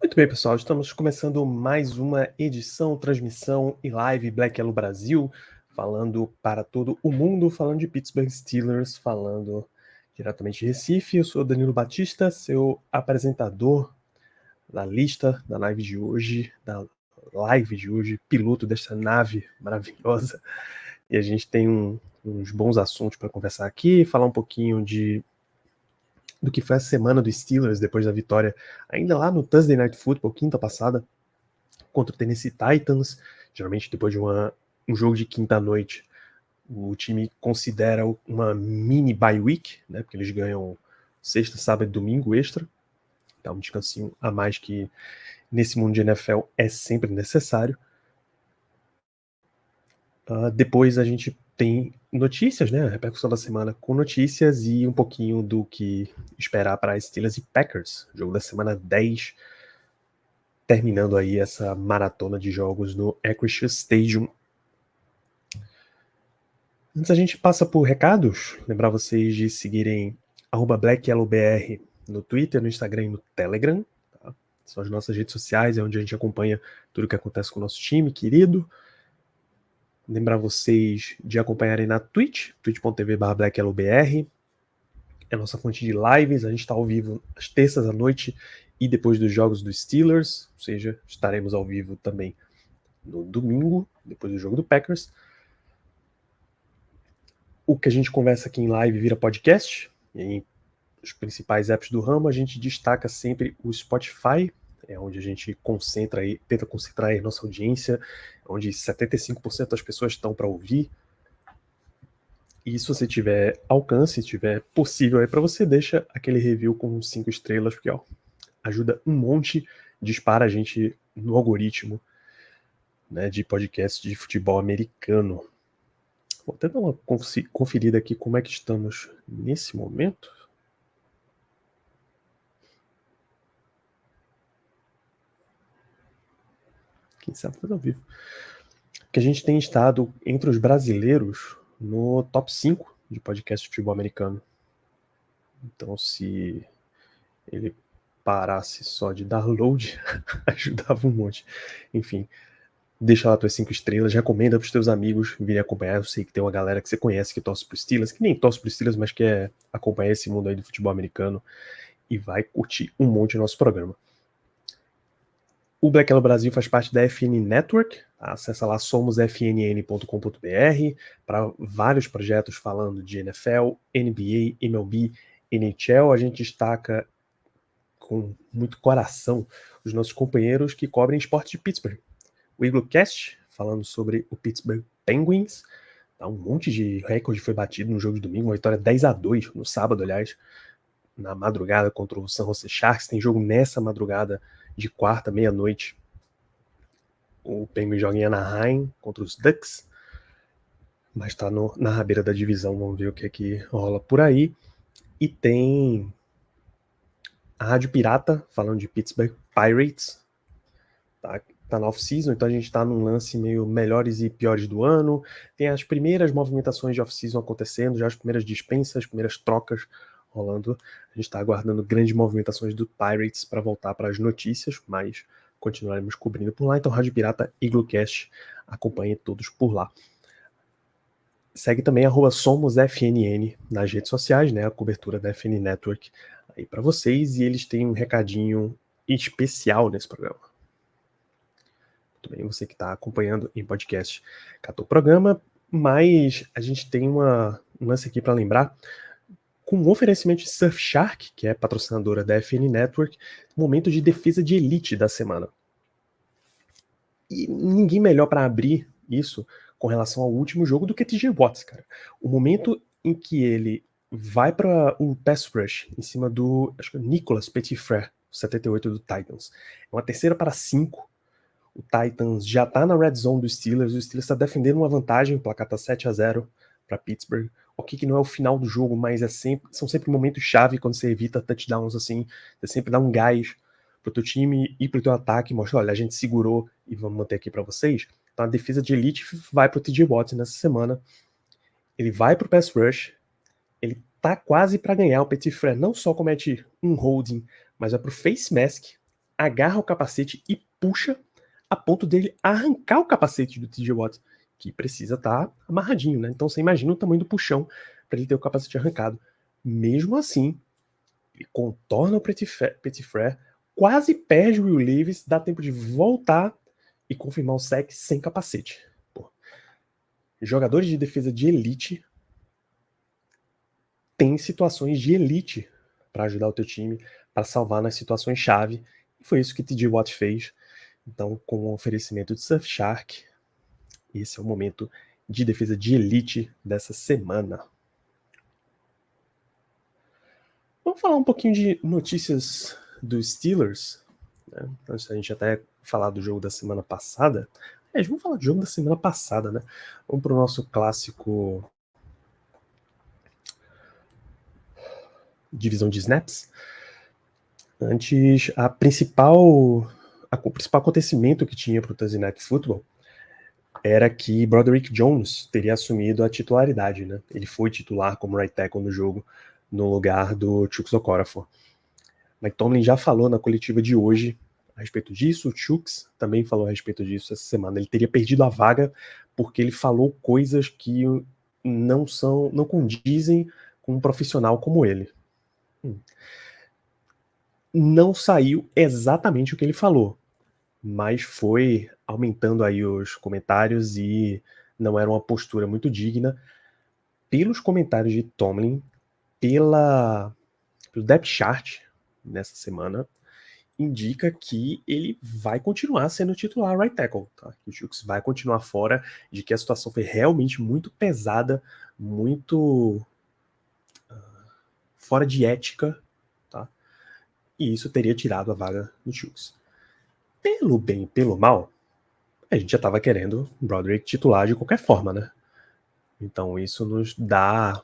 Muito bem, pessoal, estamos começando mais uma edição, transmissão e live Black Yellow Brasil, falando para todo o mundo, falando de Pittsburgh Steelers, falando diretamente de Recife. Eu sou Danilo Batista, seu apresentador da lista da live de hoje, piloto desta nave maravilhosa. E a gente tem uns bons assuntos para conversar aqui, falar um pouquinho do que foi a semana dos Steelers depois da vitória, ainda lá no Thursday Night Football, quinta passada, contra o Tennessee Titans. Geralmente depois de um jogo de quinta-noite, o time considera uma mini bye week, né, porque eles ganham sexta, sábado e domingo extra. Então um descansinho a mais que nesse mundo de NFL é sempre necessário. Depois a gente tem notícias, né, a repercussão da semana com notícias e um pouquinho do que esperar para Steelers e Packers, jogo da semana 10, terminando aí essa maratona de jogos no Acrisure Stadium. Antes a gente passa por recados, lembrar vocês de seguirem @BlackYellowBR no Twitter, no Instagram e no Telegram. Tá? São as nossas redes sociais, é onde a gente acompanha tudo o que acontece com o nosso time querido. Lembrar vocês de acompanharem na Twitch, twitch.tv/BlackYellowBR. É a nossa fonte de lives, a gente está ao vivo às terças à noite e depois dos jogos dos Steelers, ou seja, estaremos ao vivo também no domingo, depois do jogo do Packers. O que a gente conversa aqui em live vira podcast, em os principais apps do ramo, a gente destaca sempre o Spotify, é onde a gente tenta concentrar aí nossa audiência, onde 75% das pessoas estão para ouvir. E se você tiver alcance, tiver possível aí para você, deixa aquele review com 5 estrelas, porque ó, ajuda um monte, dispara a gente no algoritmo, né, de podcast de futebol americano. Vou até dar uma conferida aqui como é que estamos nesse momento. Quem sabe fazer ao vivo. Que a gente tem estado entre os brasileiros no top 5 de podcast de futebol americano. Então, se ele parasse só de dar load, ajudava um monte. Enfim, deixa lá tuas 5 estrelas, recomenda pros teus amigos virem acompanhar. Eu sei que tem uma galera que você conhece que torce pro Steelers, que nem torce pro Steelers, mas quer acompanhar esse mundo aí do futebol americano e vai curtir um monte o nosso programa. O Black Yellow Brasil faz parte da FN Network, tá? Acessa lá somosfnn.com.br para vários projetos falando de NFL, NBA, MLB, NHL. A gente destaca com muito coração os nossos companheiros que cobrem esporte de Pittsburgh. O Iglocast, falando sobre o Pittsburgh Penguins. Tá? Um monte de recorde foi batido no jogo de domingo, uma vitória 10-2 no sábado, aliás, na madrugada contra o San Jose Sharks. Tem jogo nessa madrugada de quarta, meia-noite. O Penguins joga em Anaheim contra os Ducks, mas tá na rabeira da divisão, vamos ver o que é que rola por aí. E tem a Rádio Pirata, falando de Pittsburgh Pirates, tá na off-season, então a gente tá num lance meio melhores e piores do ano. Tem as primeiras movimentações de off-season acontecendo, já as primeiras dispensas, as primeiras trocas rolando. A gente tá aguardando grandes movimentações do Pirates para voltar para as notícias, mas continuaremos cobrindo por lá. Então, Rádio Pirata, Iglocast, acompanhe todos por lá. Segue também @SomosFNN nas redes sociais, né? A cobertura da FN Network aí para vocês, e eles têm um recadinho especial nesse programa. Muito bem, você que está acompanhando em podcast, catou o programa, mas a gente tem um lance aqui para lembrar, com um oferecimento de Surfshark, que é patrocinadora da FN Network, momento de defesa de elite da semana. E ninguém melhor para abrir isso com relação ao último jogo do que TJ Watts, cara. O momento em que ele vai para o pass rush em cima do, acho que é Nicolas Petit-Frere, 78 do Titans. É uma 3ª para 5. O Titans já tá na red zone dos Steelers, o Steelers está defendendo uma vantagem, o placar tá 7-0 para Pittsburgh. Ok que não é o final do jogo, mas são sempre momentos chave quando você evita touchdowns assim, você sempre dá um gás pro teu time e pro teu ataque, mostra, olha, a gente segurou e vamos manter aqui para vocês. Então a defesa de elite vai pro TJ Watt nessa semana. Ele vai pro pass rush, ele tá quase para ganhar. O Petit Frere não só comete um holding, mas vai pro face mask, agarra o capacete e puxa a ponto dele arrancar o capacete do TJ Watt, que precisa estar amarradinho, né? Então você imagina o tamanho do puxão para ele ter o capacete arrancado. Mesmo assim, ele contorna o Petitfrère, quase perde o Will Levis, dá tempo de voltar e confirmar o sec sem capacete. Pô. Jogadores de defesa de elite têm situações de elite para ajudar o teu time, para salvar nas situações chave. E foi isso que TJ Watt fez. Então, com o oferecimento de Surfshark, esse é o momento de defesa de elite dessa semana. Vamos falar um pouquinho de notícias dos Steelers, né? Antes da gente até falar do jogo da semana passada. Vamos falar do jogo da semana passada, né? Vamos para o nosso clássico divisão de snaps. Antes, o principal acontecimento que tinha para o Thursday Night Football era que Broderick Jones teria assumido a titularidade, né? Ele foi titular como right tackle no jogo, no lugar do Chuks Okorafor. Mike Tomlin já falou na coletiva de hoje a respeito disso, o Chuks também falou a respeito disso essa semana. Ele teria perdido a vaga porque ele falou coisas que não condizem com um profissional como ele. Não saiu exatamente o que ele falou, mas foi aumentando aí os comentários e não era uma postura muito digna. Pelos comentários de Tomlin, pelo depth chart nessa semana, indica que ele vai continuar sendo titular right tackle, tá? Que o Chuks vai continuar fora, de que a situação foi realmente muito pesada, muito fora de ética, tá? E isso teria tirado a vaga do Chuks. Pelo bem e pelo mal, a gente já estava querendo o Broderick titular de qualquer forma, né? Então isso nos dá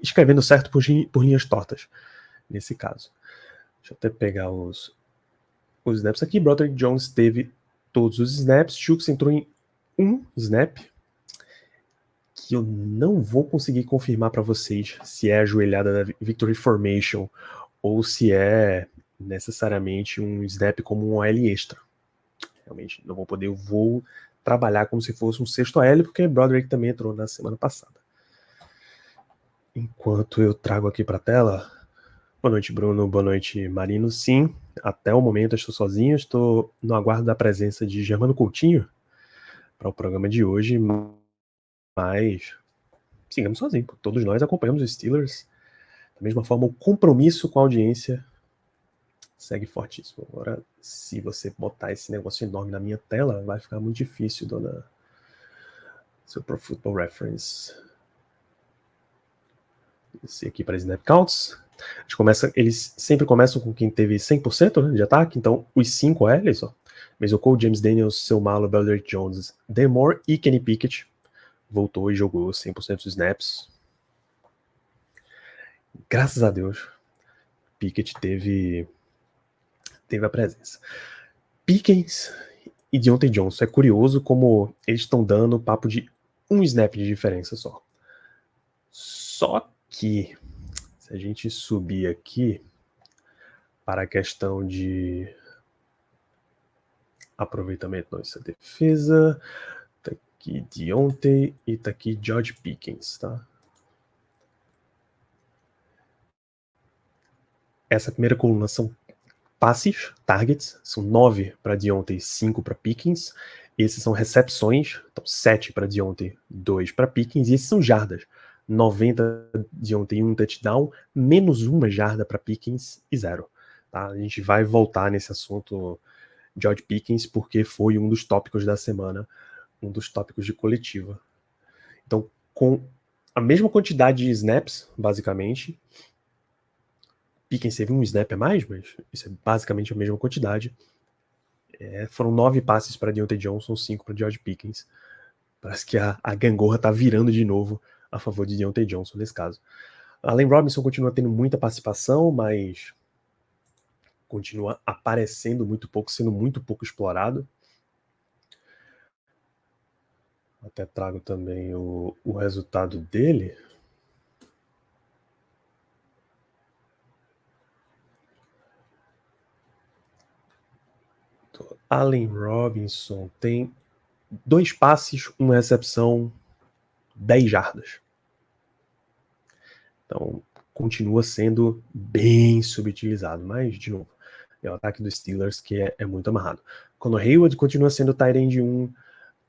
escrevendo certo por linhas tortas, nesse caso. Deixa eu até pegar os snaps aqui. Broderick Jones teve todos os snaps. Chuks entrou em um snap, que eu não vou conseguir confirmar para vocês se é a joelhada da Victory Formation ou se é necessariamente um snap como um OL extra. Realmente não vou poder, eu vou trabalhar como se fosse um sexto OL, porque Broderick também entrou na semana passada. Enquanto eu trago aqui para a tela, boa noite, Bruno, boa noite, Marino. Sim, até o momento eu estou sozinho, estou no aguardo da presença de Germano Coutinho para o programa de hoje, mas sigamos sozinhos, todos nós acompanhamos os Steelers. Da mesma forma, o compromisso com a audiência segue fortíssimo. Agora, se você botar esse negócio enorme na minha tela, vai ficar muito difícil, dona seu Pro Football Reference. Esse aqui para Snap Counts. Eles sempre começam com quem teve 100%, né, de ataque, então os 5 L's, ó. Mason Cole, James Daniels, Seu Malo, Broderick Jones, Demore e Kenny Pickett voltou e jogou 100% dos snaps. Graças a Deus, Pickett teve a presença. Pickens e Deontay Johnson. É curioso como eles estão dando papo de um snap de diferença só. Só que, se a gente subir aqui para a questão de aproveitamento nossa defesa, tá aqui Deontay e tá aqui George Pickens, tá? Essa primeira coluna são passes, targets, são 9 para Deontay, 5 para Pickens. Esses são recepções, então 7 para Deontay, 2 para Pickens. E esses são jardas, 90 Deontay, 1 touchdown, menos uma jarda para Pickens e 0. Tá? A gente vai voltar nesse assunto George Pickens, porque foi um dos tópicos da semana, um dos tópicos de coletiva. Então, com a mesma quantidade de snaps, basicamente, Pickens teve um snap a mais, mas isso é basicamente a mesma quantidade. Foram 9 passes para Deontay Johnson, 5 para George Pickens. Parece que a gangorra tá virando de novo a favor de Deontay Johnson nesse caso. Allen Robinson continua tendo muita participação, mas continua aparecendo muito pouco, sendo muito pouco explorado. Até trago também o resultado dele. Allen Robinson tem 2 passes, 1 recepção, 10 jardas. Então, continua sendo bem subutilizado, mas, de novo, é o ataque dos Steelers que é muito amarrado. Conor Hayward continua sendo o tight end 1,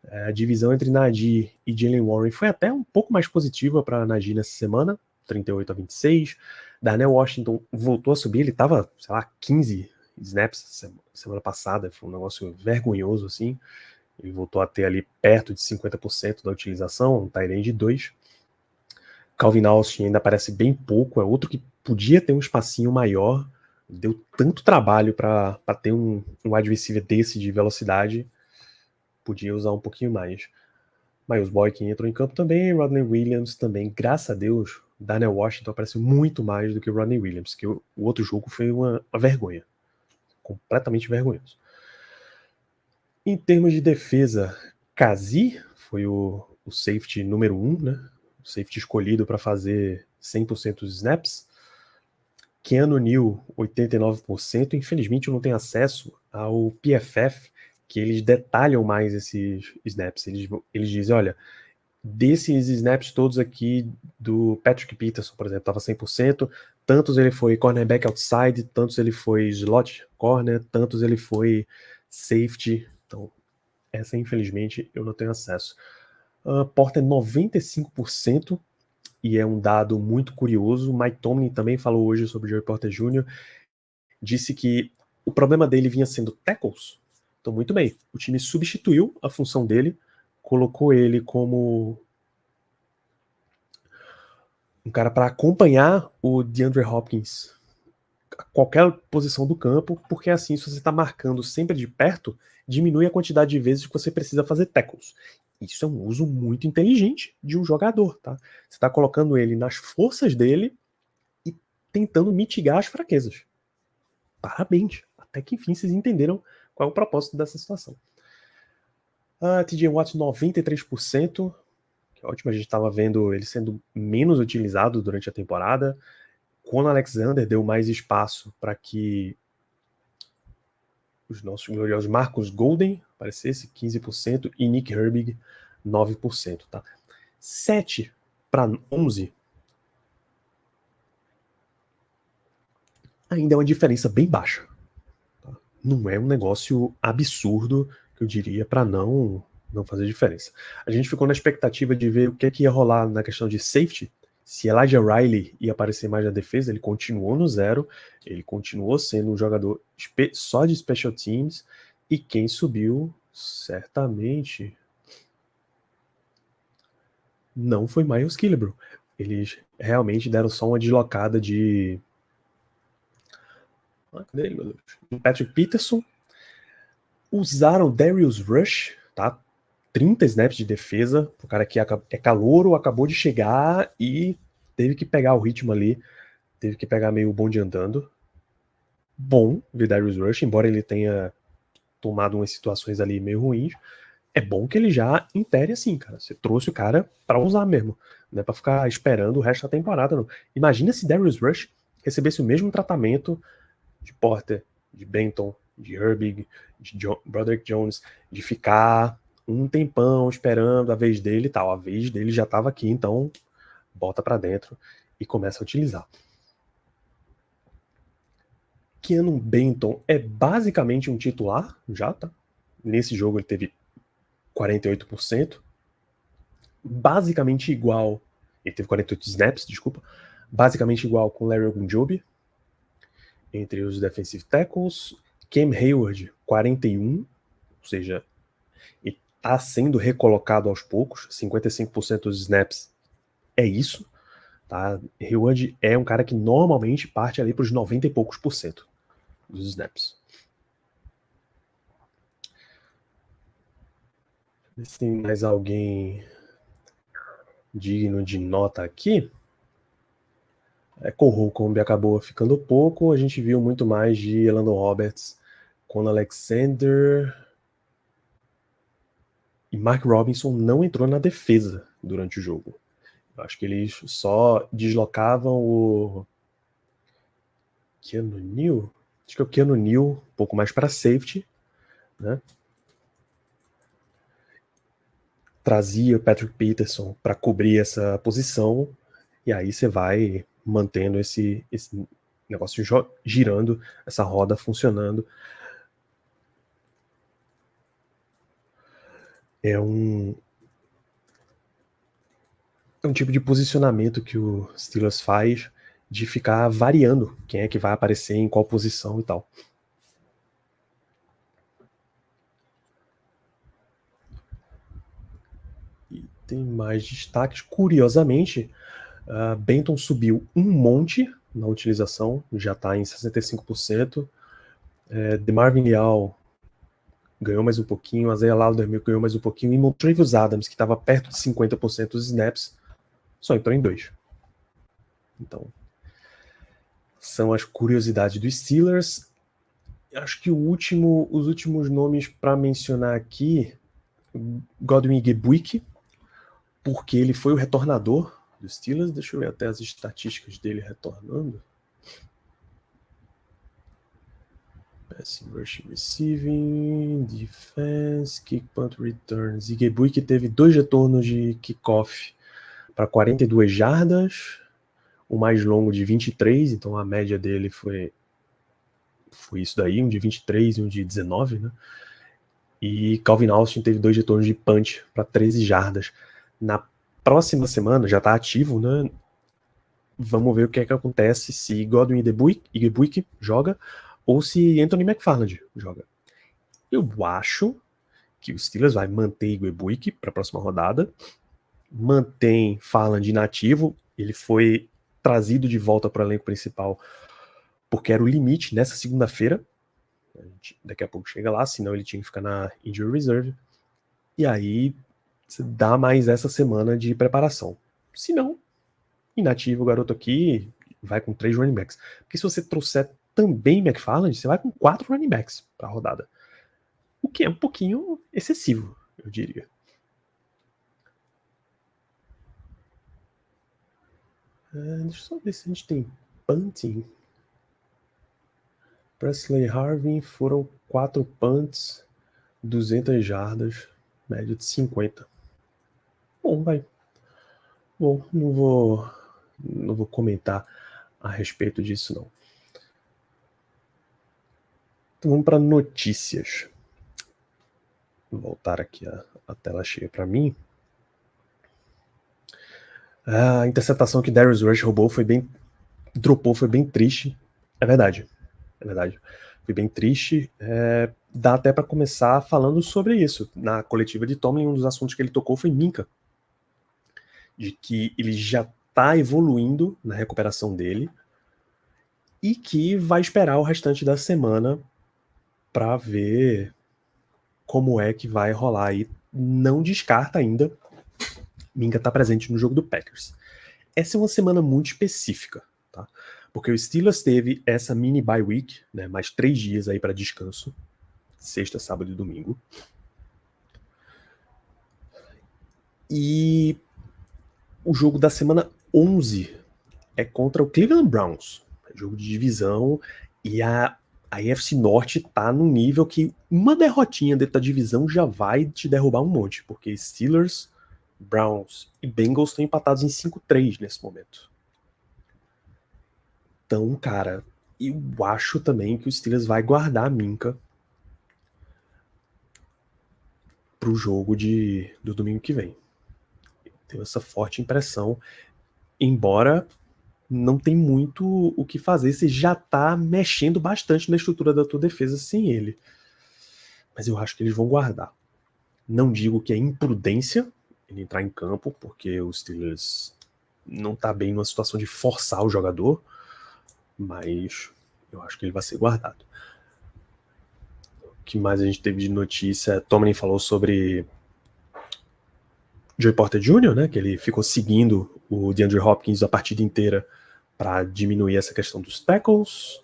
a divisão entre Najee e Jaylen Warren foi até um pouco mais positiva para Najee nessa semana, 38-26. Darnell Washington voltou a subir, ele estava, sei lá, 15 snaps semana passada, foi um negócio vergonhoso assim. Ele voltou a ter ali perto de 50% da utilização, um tight end 2. Calvin Austin ainda aparece bem pouco, é outro que podia ter um espacinho maior, deu tanto trabalho para ter um wide receiver desse de velocidade, podia usar um pouquinho mais. Miles Boykin entrou em campo também, Rodney Williams também, graças a Deus, Darnell Washington apareceu muito mais do que o Rodney Williams, que o outro jogo foi uma vergonha, completamente vergonhoso. Em termos de defesa, Kazi foi o safety número 1, né? O safety escolhido para fazer 100% dos snaps. Keanu Neal, 89%. Infelizmente eu não tenho acesso ao PFF, que eles detalham mais esses snaps. Eles dizem, olha, desses snaps todos aqui do Patrick Peterson, por exemplo, estava 100%, tantos ele foi cornerback outside, tantos ele foi slot corner, tantos ele foi safety. Então, essa infelizmente eu não tenho acesso. Porter 95%, e é um dado muito curioso. Mike Tomlin também falou hoje sobre o Joey Porter Jr., disse que o problema dele vinha sendo tackles. Então, muito bem, o time substituiu a função dele, colocou ele como um cara para acompanhar o DeAndre Hopkins a qualquer posição do campo, porque assim, se você está marcando sempre de perto, diminui a quantidade de vezes que você precisa fazer tackles. Isso é um uso muito inteligente de um jogador, tá? Você está colocando ele nas forças dele e tentando mitigar as fraquezas. Parabéns! Até que enfim vocês entenderam qual é o propósito dessa situação. TJ Watt 93%, que é ótimo, a gente estava vendo ele sendo menos utilizado durante a temporada. Quando Alexander deu mais espaço para que os nossos gloriosos Marcus Golden aparecesse, 15%, e Nick Herbig, 9%. Tá? 7 para 11 ainda é uma diferença bem baixa. Tá? Não é um negócio absurdo, que eu diria, para não fazer diferença. A gente ficou na expectativa de ver o que ia rolar na questão de safety, se Elijah Riley ia aparecer mais na defesa. Ele continuou no 0, ele continuou sendo um jogador só de special teams, e quem subiu, certamente, não foi Miles Killebrew. Eles realmente deram só uma deslocada de Patrick Peterson, usaram Darius Rush, tá? 30 snaps de defesa, o cara que é calouro, acabou de chegar e teve que pegar o ritmo ali, teve que pegar meio o bonde andando. Bom ver Darius Rush, embora ele tenha tomado umas situações ali meio ruins, é bom que ele já impere assim, cara. Você trouxe o cara pra usar mesmo, não é pra ficar esperando o resto da temporada, não. Imagina se Darius Rush recebesse o mesmo tratamento de Porter, de Benton, de Herbig, de Broderick Jones, de ficar um tempão esperando a vez dele e tal. A vez dele já estava aqui, então bota para dentro e começa a utilizar. Keanu Benton é basicamente um titular, já, tá? Nesse jogo ele teve 48%, basicamente igual, ele teve 48 snaps, desculpa, basicamente igual com Larry Ogunjobi, entre os defensive tackles. Cam Hayward, 41, ou seja, ele está sendo recolocado aos poucos, 55% dos snaps é isso, tá? Hayward é um cara que normalmente parte ali para os 90 e poucos por cento dos snaps. Se tem mais alguém digno de nota aqui. Holcomb acabou ficando pouco, a gente viu muito mais de Elandon Roberts, Con Alexander e Mark Robinson não entrou na defesa durante o jogo. Eu acho que eles só deslocavam o Keanu Neal, acho que é o Keanu Neal um pouco mais para safety, né? Trazia o Patrick Peterson para cobrir essa posição, e aí você vai mantendo esse negócio girando, essa roda funcionando. É um tipo de posicionamento que o Steelers faz de ficar variando quem é que vai aparecer em qual posição e tal. E tem mais destaques. Curiosamente, Benton subiu um monte na utilização, já está em 65%. DeMarvin Leal ganhou mais um pouquinho, Isaiah Loudermilk ganhou mais um pouquinho, e Montravius Adams, que estava perto de 50% dos snaps, só entrou em 2. Então, são as curiosidades dos Steelers. Acho que os últimos nomes para mencionar aqui, Godwin Igwebuike, porque ele foi o retornador dos Steelers. Deixa eu ver até as estatísticas dele retornando. Passing, rushing, receiving, defense, kick, punt, returns. Igwebuike teve 2 retornos de kickoff para 42 jardas, o mais longo de 23, então a média dele foi isso daí, um de 23 e um de 19, né? E Calvin Austin teve 2 retornos de punch para 13 jardas. Na próxima semana, já está ativo, né? Vamos ver o que é que acontece se Godwin Igwebuike joga ou se Anthony McFarland joga. Eu acho que o Steelers vai manter Igwebuike para a próxima rodada, mantém Farland inativo, ele foi trazido de volta para o elenco principal porque era o limite nessa segunda-feira. A gente daqui a pouco chega lá, senão ele tinha que ficar na Injury Reserve. E aí você dá mais essa semana de preparação. Se não, inativo o garoto aqui, vai com 3 running backs. Porque se você trouxer também McFarland, você vai com 4 running backs para a rodada. O que é um pouquinho excessivo, eu diria. Deixa eu só ver se a gente tem punting. Presley Harvin foram 4 punts, 200 jardas, média de 50. Bom, vai. Bom, não vou comentar a respeito disso, não. Então vamos para notícias. Vou voltar aqui a tela cheia para mim. A interceptação que Darius Rush dropou foi bem triste. É verdade. Foi bem triste. Dá até para começar falando sobre isso. Na coletiva de Tomlin, um dos assuntos que ele tocou foi Minkah. De que ele já está evoluindo na recuperação dele e que vai esperar o restante da semana para ver como é que vai rolar aí. Não descarta ainda Minkah tá presente no jogo do Packers. Essa é uma semana muito específica, tá? Porque o Steelers teve essa mini bye week, né, mais 3 dias aí para descanso, sexta, sábado e domingo. E o jogo da semana 11 é contra o Cleveland Browns, jogo de divisão, e a AFC Norte tá num nível que uma derrotinha dentro da divisão já vai te derrubar um monte, porque Steelers, Browns e Bengals estão empatados em 5-3 nesse momento. Então, cara, eu acho também que o Steelers vai guardar a Minkah pro jogo do domingo que vem. Eu tenho essa forte impressão, embora não tem muito o que fazer, você já tá mexendo bastante na estrutura da tua defesa sem ele. Mas eu acho que eles vão guardar. Não digo que é imprudência ele entrar em campo, porque o Steelers não tá bem numa situação de forçar o jogador, mas eu acho que ele vai ser guardado. O que mais a gente teve de notícia? Tomlin falou sobre Joey Porter Jr., né, que ele ficou seguindo o DeAndre Hopkins a partida inteira para diminuir essa questão dos tackles.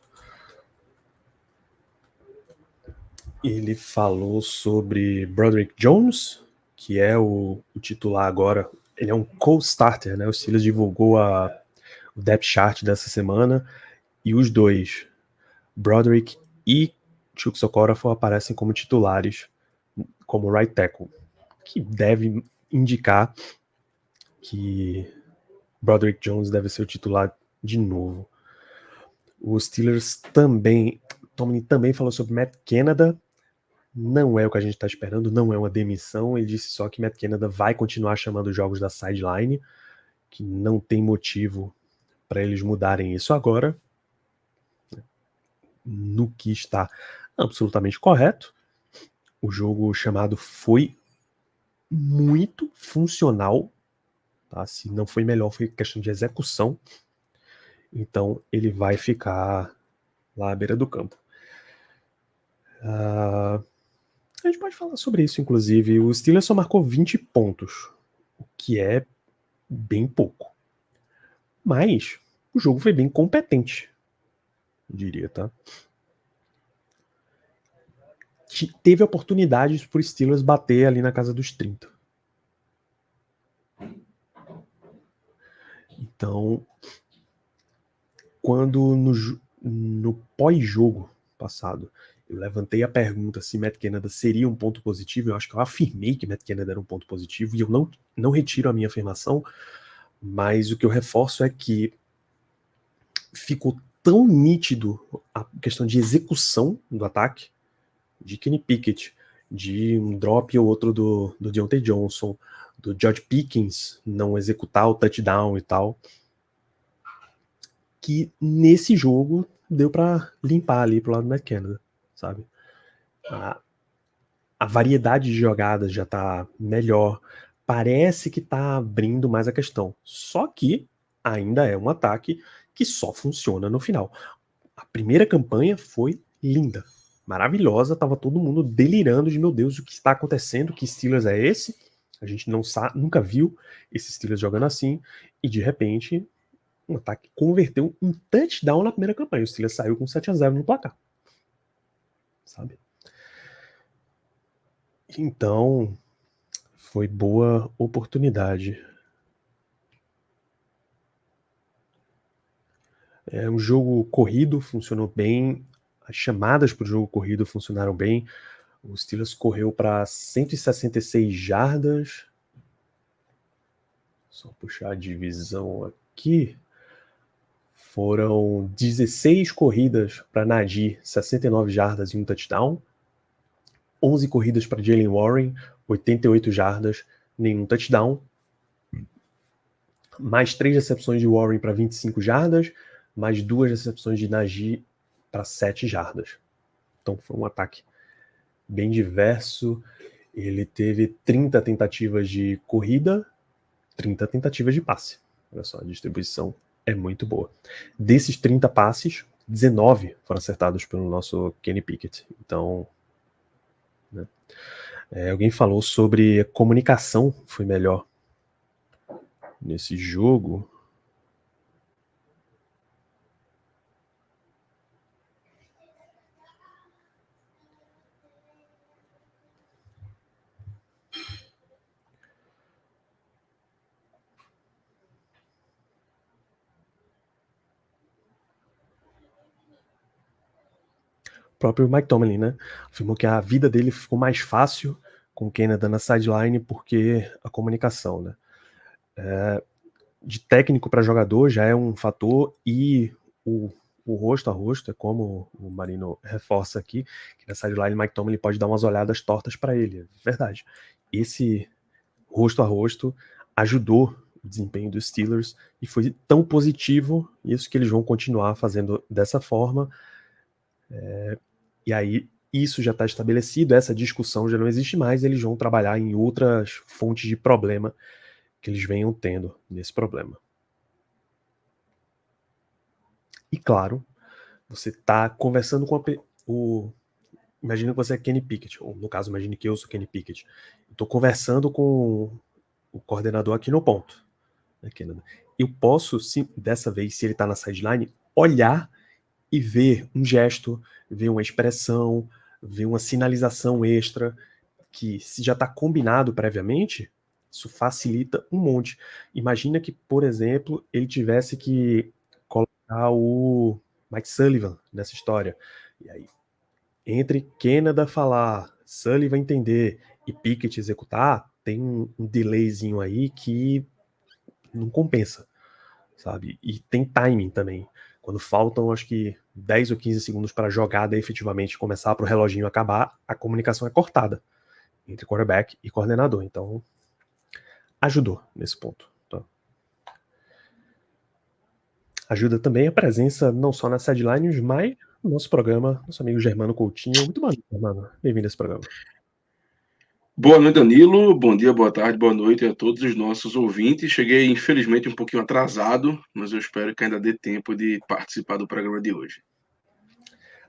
Ele falou sobre Broderick Jones, que é o titular agora. Ele é um co-starter, né? O Steelers divulgou o depth chart dessa semana, e os dois, Broderick e Chuks Okorafor aparecem como titulares, como right tackle, que deve indicar que Broderick Jones deve ser o titular de novo. Os Steelers também, Tomlin também falou sobre Matt Canada, não é o que a gente está esperando, não é uma demissão, ele disse só que Matt Canada vai continuar chamando os jogos da sideline, que não tem motivo para eles mudarem isso agora, no que está absolutamente correto. O jogo chamado foi muito funcional, tá? Se não foi melhor, foi questão de execução. Então ele vai ficar lá à beira do campo. A gente pode falar sobre isso, inclusive. O Steelers só marcou 20 pontos, o que é bem pouco. Mas o jogo foi bem competente, eu diria, tá? Teve oportunidades para o Steelers bater ali na casa dos 30. Então, quando no pós-jogo passado eu levantei a pergunta se Matt Canada seria um ponto positivo, eu acho que eu afirmei que Matt Canada era um ponto positivo, e eu não retiro a minha afirmação, mas o que eu reforço é que ficou tão nítido a questão de execução do ataque, de Kenny Pickett, de um drop ou outro do Deontay Johnson, do George Pickens não executar o touchdown e tal, que nesse jogo deu para limpar ali pro lado do Matt Canada, sabe? A variedade de jogadas já tá melhor, parece que tá abrindo mais a questão. Só que ainda é um ataque que só funciona no final. A primeira campanha foi linda, maravilhosa, tava todo mundo delirando de meu Deus, o que está acontecendo, que Steelers é esse? A gente não sabe, nunca viu esses Steelers jogando assim, e de repente um ataque converteu um touchdown na primeira campanha. O Steelers saiu com 7-0 no placar, sabe? Então, foi boa oportunidade. O jogo corrido funcionou bem, as chamadas para o jogo corrido funcionaram bem. O Steelers correu para 166 jardas. Só puxar a divisão aqui. Foram 16 corridas para Nadir, 69 jardas e um touchdown. 11 corridas para Jaylen Warren, 88 jardas, nenhum touchdown. Mais 3 recepções de Warren para 25 jardas, mais 2 recepções de Najee para 7 jardas. Então foi um ataque bem diverso. Ele teve 30 tentativas de corrida, 30 tentativas de passe. Olha só, a distribuição é muito boa. Desses 30 passes, 19 foram acertados pelo nosso Kenny Pickett. Então, né? Alguém falou sobre a comunicação foi melhor nesse jogo. O próprio Mike Tomlin, né? Afirmou que a vida dele ficou mais fácil com o Canada na sideline porque a comunicação, né? De técnico para jogador já é um fator, e o rosto a rosto, é como o Marino reforça aqui, que na sideline Mike Tomlin pode dar umas olhadas tortas para ele, é verdade. Esse rosto a rosto ajudou o desempenho dos Steelers e foi tão positivo isso que eles vão continuar fazendo dessa forma. E aí isso já está estabelecido, essa discussão já não existe mais, eles vão trabalhar em outras fontes de problema que eles venham tendo nesse problema. E claro, você está conversando com imagina que você é Kenny Pickett, ou no caso, imagine que eu sou Kenny Pickett. Estou conversando com o coordenador aqui no ponto. Né, eu posso, sim, dessa vez, se ele está na sideline, olhar e ver um gesto, ver uma expressão, ver uma sinalização extra, que se já está combinado previamente, isso facilita um monte. Imagina que, por exemplo, ele tivesse que colocar o Mike Sullivan nessa história. E aí Entre Canada falar, Sully vai entender e Pickett executar, tem um delayzinho aí que não compensa, sabe? E tem timing também. Quando faltam, acho que 10 ou 15 segundos para a jogada efetivamente começar, para o reloginho acabar, a comunicação é cortada entre quarterback e coordenador. Então, ajudou nesse ponto. Tá? Ajuda também a presença não só nas sidelines, mas no nosso programa, nosso amigo Germano Coutinho. Muito bom, Germano. Bem-vindo a esse programa. Boa noite, Danilo. Bom dia, boa tarde, boa noite a todos os nossos ouvintes. Cheguei, infelizmente, um pouquinho atrasado, mas eu espero que ainda dê tempo de participar do programa de hoje.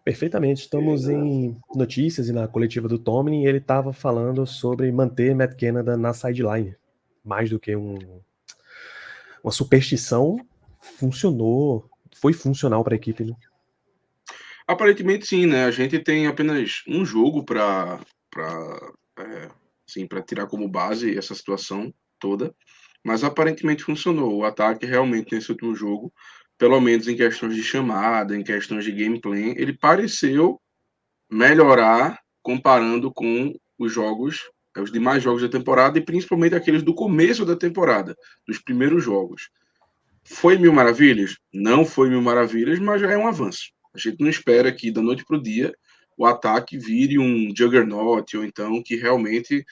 Perfeitamente. Estamos em notícias e na coletiva do Tomlin, ele estava falando sobre manter Matt Canada na sideline. Mais do que uma superstição, funcionou, foi funcional para a equipe, né? Aparentemente, sim, né? A gente tem apenas um jogo para tirar como base essa situação toda, mas aparentemente funcionou. O ataque realmente nesse último jogo, pelo menos em questões de chamada, em questões de gameplay, ele pareceu melhorar comparando com os demais jogos da temporada e principalmente aqueles do começo da temporada, dos primeiros jogos. Foi mil maravilhas? Não foi mil maravilhas, mas já é um avanço. A gente não espera que da noite para o dia o ataque vire um juggernaut ou então que realmente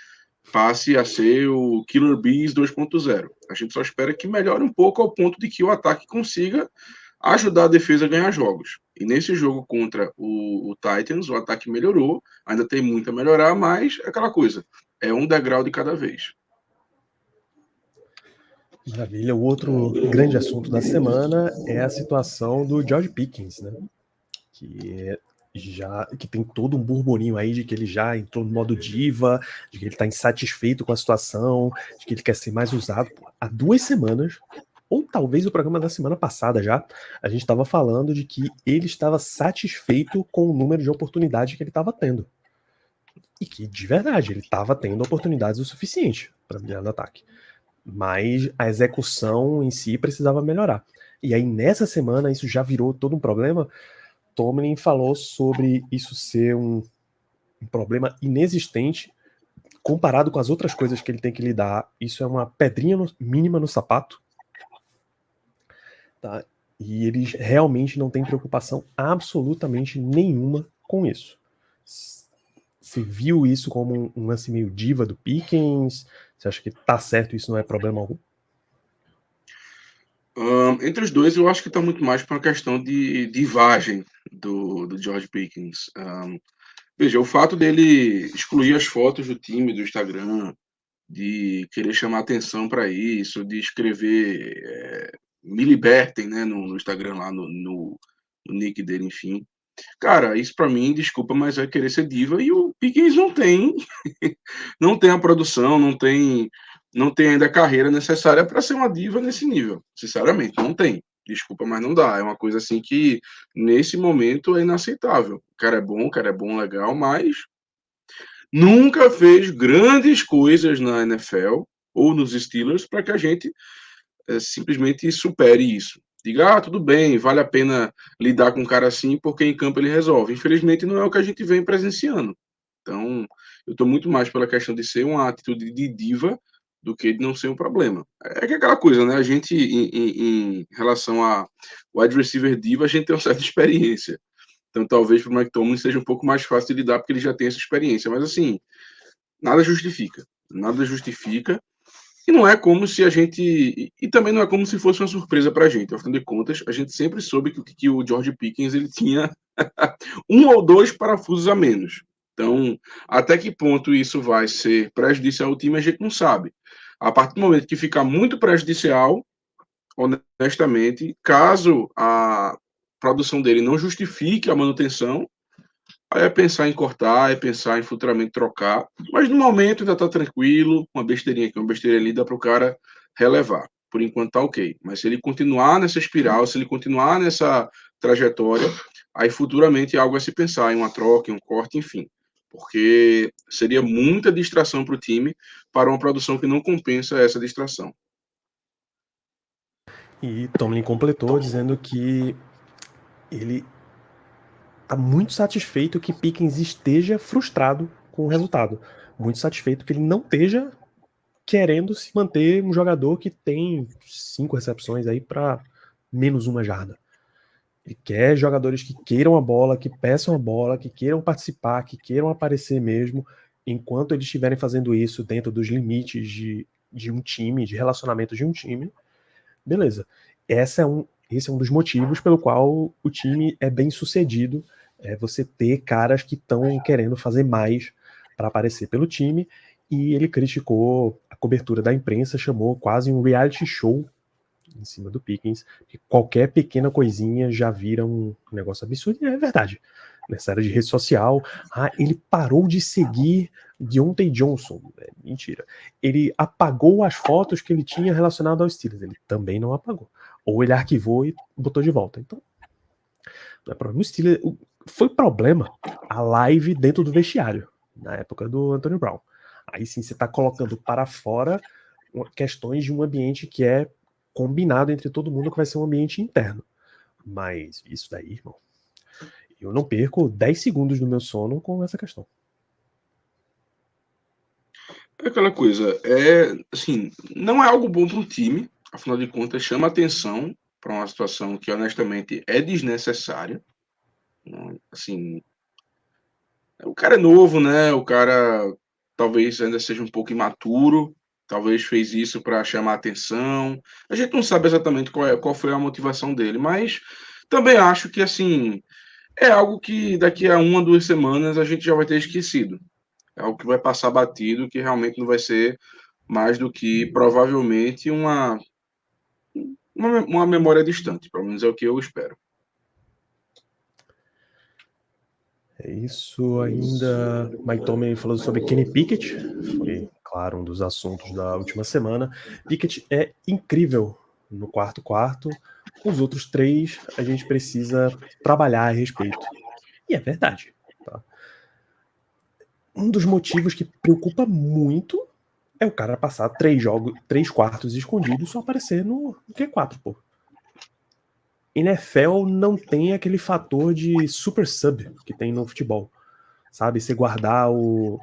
passe a ser o Killer Bees 2.0. A gente só espera que melhore um pouco ao ponto de que o ataque consiga ajudar a defesa a ganhar jogos. E nesse jogo contra o Titans, o ataque melhorou, ainda tem muito a melhorar, mas é aquela coisa, é um degrau de cada vez. Maravilha. O outro grande assunto da semana é a situação do George Pickens, né? Que tem todo um burburinho aí de que ele já entrou no modo diva, de que ele está insatisfeito com a situação, de que ele quer ser mais usado. Há 2 semanas, ou talvez o programa da semana passada já, a gente estava falando de que ele estava satisfeito com o número de oportunidades que ele estava tendo. E que, de verdade, ele estava tendo oportunidades o suficiente para brilhar no ataque. Mas a execução em si precisava melhorar. E aí, nessa semana, isso já virou todo um problema. Tomlin falou sobre isso ser um problema inexistente comparado com as outras coisas que ele tem que lidar. Isso é uma pedrinha mínima no sapato. Tá? E eles realmente não têm preocupação absolutamente nenhuma com isso. Você viu isso como um lance meio diva do Pickens? Você acha que tá certo, isso não é problema algum? Entre os dois, eu acho que está muito mais para uma questão de divagem do George Pickens. Veja, o fato dele excluir as fotos do time do Instagram, de querer chamar atenção para isso, de escrever me libertem, né, no Instagram lá, no nick dele, enfim. Cara, isso para mim, desculpa, mas é querer ser diva e o Pickens não tem, não tem a produção, não tem ainda a carreira necessária para ser uma diva nesse nível. Sinceramente, não tem. Desculpa, mas não dá. É uma coisa assim que nesse momento é inaceitável. O cara é bom, legal, mas nunca fez grandes coisas na NFL ou nos Steelers para que a gente simplesmente supere isso. Diga, tudo bem, vale a pena lidar com um cara assim porque em campo ele resolve. Infelizmente não é o que a gente vem presenciando. Então, eu estou muito mais pela questão de ser uma atitude de diva do que de não ser um problema. É que é aquela coisa, né? A gente, em relação a wide receiver diva, a gente tem uma certa experiência. Então, talvez para o Mike Tomlin seja um pouco mais fácil de lidar porque ele já tem essa experiência. Mas, assim, nada justifica. Nada justifica. E não é como se a gente. E também não é como se fosse uma surpresa para a gente. Afinal de contas, a gente sempre soube que o George Pickens ele tinha um ou dois parafusos a menos. Então, até que ponto isso vai ser prejudicial ao time, a gente não sabe. A partir do momento que ficar muito prejudicial, honestamente, caso a produção dele não justifique a manutenção, aí é pensar em cortar, é pensar em futuramente trocar. Mas no momento ainda tá tranquilo, uma besteirinha aqui, uma besteirinha ali, dá para o cara relevar. Por enquanto tá ok. Mas se ele continuar nessa espiral, se ele continuar nessa trajetória, aí futuramente algo a se pensar em uma troca, em um corte, enfim. Porque seria muita distração para o time para uma produção que não compensa essa distração. E Tomlin completou dizendo que ele tá muito satisfeito que Pickens esteja frustrado com o resultado. Muito satisfeito que ele não esteja querendo se manter um jogador que tem 5 recepções aí para menos 1 jarda. Ele quer jogadores que queiram a bola, que peçam a bola, que queiram participar, que queiram aparecer mesmo, enquanto eles estiverem fazendo isso dentro dos limites de um time, de relacionamento de um time, beleza. Esse é um dos motivos pelo qual o time é bem sucedido, é você ter caras que estão querendo fazer mais para aparecer pelo time, e ele criticou a cobertura da imprensa, chamou quase um reality show em cima do Pickens, que qualquer pequena coisinha já vira um negócio absurdo, e é verdade. Nessa era de rede social, ele parou de seguir Deontay Johnson. É, mentira. Ele apagou as fotos que ele tinha relacionado aos Steelers. Ele também não apagou. Ou ele arquivou e botou de volta. Então, não é problema. O Steelers, foi problema a live dentro do vestiário, na época do Antonio Brown. Aí sim, você está colocando para fora questões de um ambiente que é combinado entre todo mundo, que vai ser um ambiente interno. Mas isso daí, irmão, eu não perco 10 segundos do meu sono com essa questão. É aquela coisa, assim, não é algo bom para o time, afinal de contas, chama atenção para uma situação que honestamente é desnecessária. Assim, o cara é novo, né? O cara talvez ainda seja um pouco imaturo, talvez fez isso para chamar atenção. A gente não sabe exatamente qual foi a motivação dele, mas também acho que assim é algo que daqui a 1 a 2 semanas a gente já vai ter esquecido. É algo que vai passar batido, que realmente não vai ser mais do que provavelmente uma memória distante, pelo menos é o que eu espero. É isso ainda. Mike Tomlin falou sobre Kenny Pickett, foi, claro, um dos assuntos da última semana. Pickett é incrível no quarto. Os outros 3 a gente precisa trabalhar a respeito. E é verdade. Tá? Um dos motivos que preocupa muito é o cara passar 3 quartos escondidos e só aparecer no Q4, pô. NFL não tem aquele fator de super sub que tem no futebol. Sabe? Você guardar o.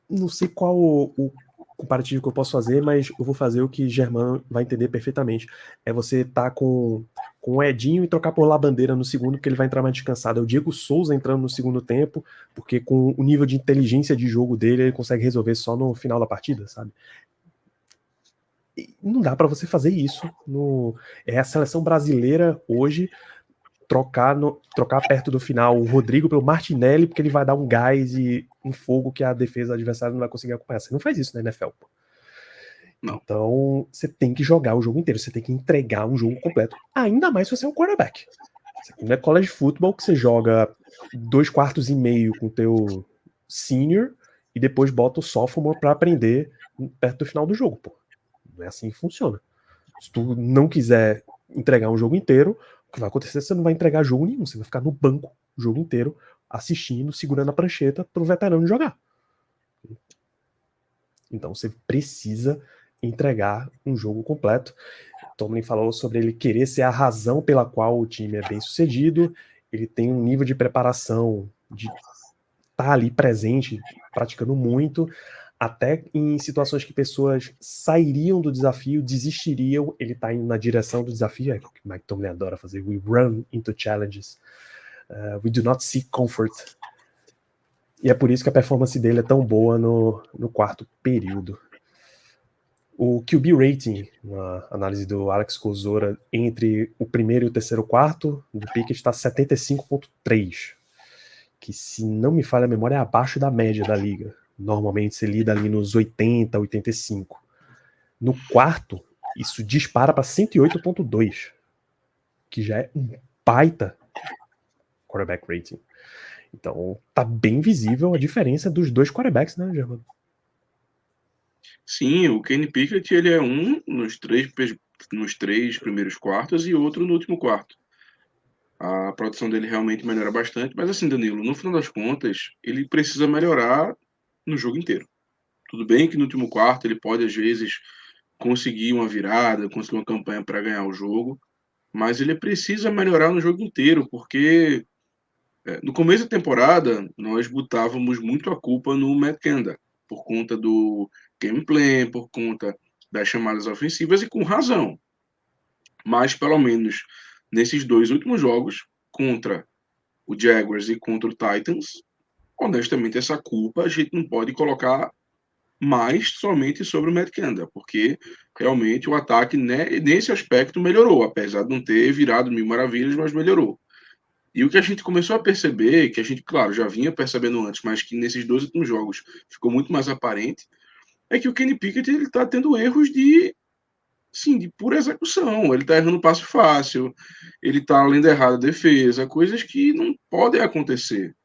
Não sei qual o comparativo que eu posso fazer, mas eu vou fazer o que Germán vai entender perfeitamente. É você tá com o Edinho e trocar por Labandeira no segundo, porque ele vai entrar mais descansado. É o Diego Souza entrando no segundo tempo, porque com o nível de inteligência de jogo dele, ele consegue resolver só no final da partida, sabe? E não dá para você fazer isso. É a seleção brasileira hoje trocar perto do final o Rodrigo pelo Martinelli, porque ele vai dar um gás e um fogo que a defesa adversária não vai conseguir acompanhar. Você não faz isso na NFL, pô. Não. Então, você tem que jogar o jogo inteiro, você tem que entregar um jogo completo. Ainda mais se você é um quarterback. Isso aqui não é college football que você joga 2 quartos e meio com o teu senior e depois bota o sophomore para aprender perto do final do jogo, pô. Não é assim que funciona. Se tu não quiser entregar um jogo inteiro, o que vai acontecer é que você não vai entregar jogo nenhum, você vai ficar no banco o jogo inteiro, assistindo, segurando a prancheta pro veterano jogar. Então você precisa entregar um jogo completo. Tomlin falou sobre ele querer ser a razão pela qual o time é bem sucedido, ele tem um nível de preparação, de estar ali presente, praticando muito, até em situações que pessoas sairiam do desafio, desistiriam, ele está indo na direção do desafio, é o que o Mike Tomlin adora fazer, we run into challenges, we do not seek comfort, e é por isso que a performance dele é tão boa no quarto período. O QB rating, uma análise do Alex Kozora, entre o primeiro e o terceiro quarto do Pickett está 75,3, que, se não me falha a memória, é abaixo da média da liga. Normalmente você lida ali nos 80, 85. No quarto, isso dispara para 108,2, que já é um baita quarterback rating. Então, tá bem visível a diferença dos 2 quarterbacks, né, Germano? Sim, o Kenny Pickett ele é um nos três primeiros quartos e outro no último quarto. A produção dele realmente melhora bastante, mas assim, Danilo, no final das contas, ele precisa melhorar no jogo inteiro. Tudo bem que no último quarto ele pode, às vezes, conseguir uma virada, conseguir uma campanha para ganhar o jogo, mas ele precisa melhorar no jogo inteiro, porque no começo da temporada nós botávamos muito a culpa no Matt Canada, por conta do gameplay, por conta das chamadas ofensivas, e com razão. Mas, pelo menos, nesses 2 últimos jogos, contra o Jaguars e contra o Titans, honestamente, essa culpa a gente não pode colocar mais somente sobre o Matt Canada, porque realmente o ataque nesse aspecto melhorou, apesar de não ter virado mil maravilhas, mas melhorou. E o que a gente começou a perceber, que a gente, claro, já vinha percebendo antes, mas que nesses 2 últimos jogos ficou muito mais aparente, é que o Kenny Pickett ele está tendo erros de, sim, de pura execução. Ele está errando passe fácil, ele está lendo errado a defesa, coisas que não podem acontecer.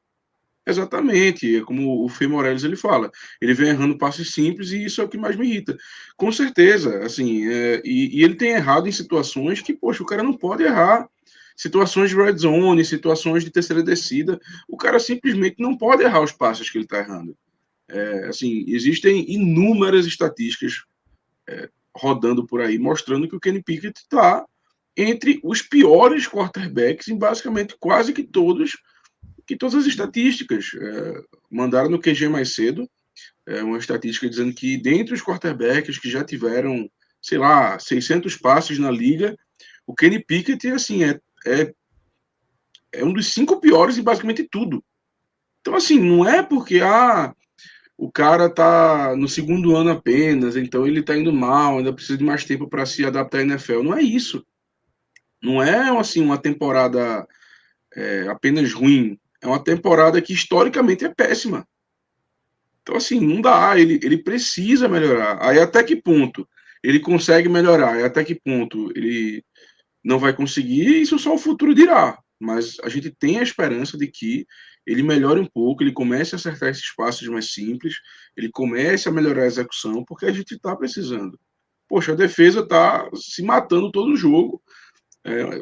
Exatamente, é como o Fê Morelles ele fala, ele vem errando passes simples e isso é o que mais me irrita. Com certeza, assim, e ele tem errado em situações que, poxa, o cara não pode errar. Situações de red zone, situações de terceira descida, o cara simplesmente não pode errar os passes que ele está errando. Assim, existem inúmeras estatísticas rodando por aí mostrando que o Kenny Pickett está entre os piores quarterbacks em basicamente quase que todas as estatísticas. Mandaram no QG mais cedo uma estatística dizendo que dentre os quarterbacks que já tiveram, sei lá, 600 passes na liga, o Kenny Pickett assim, é um dos 5 piores em basicamente tudo. Então, assim, não é porque o cara tá no segundo ano apenas, então ele tá indo mal, ainda precisa de mais tempo para se adaptar à NFL. Não é isso. Não é assim uma temporada apenas ruim. É uma temporada que historicamente é péssima. Então, assim, não dá. Ele precisa melhorar. Aí, até que ponto ele consegue melhorar? Aí, até que ponto ele não vai conseguir? Isso só o futuro dirá. Mas a gente tem a esperança de que ele melhore um pouco, ele comece a acertar esses passos mais simples, ele comece a melhorar a execução, porque a gente está precisando. Poxa, a defesa está se matando todo o jogo.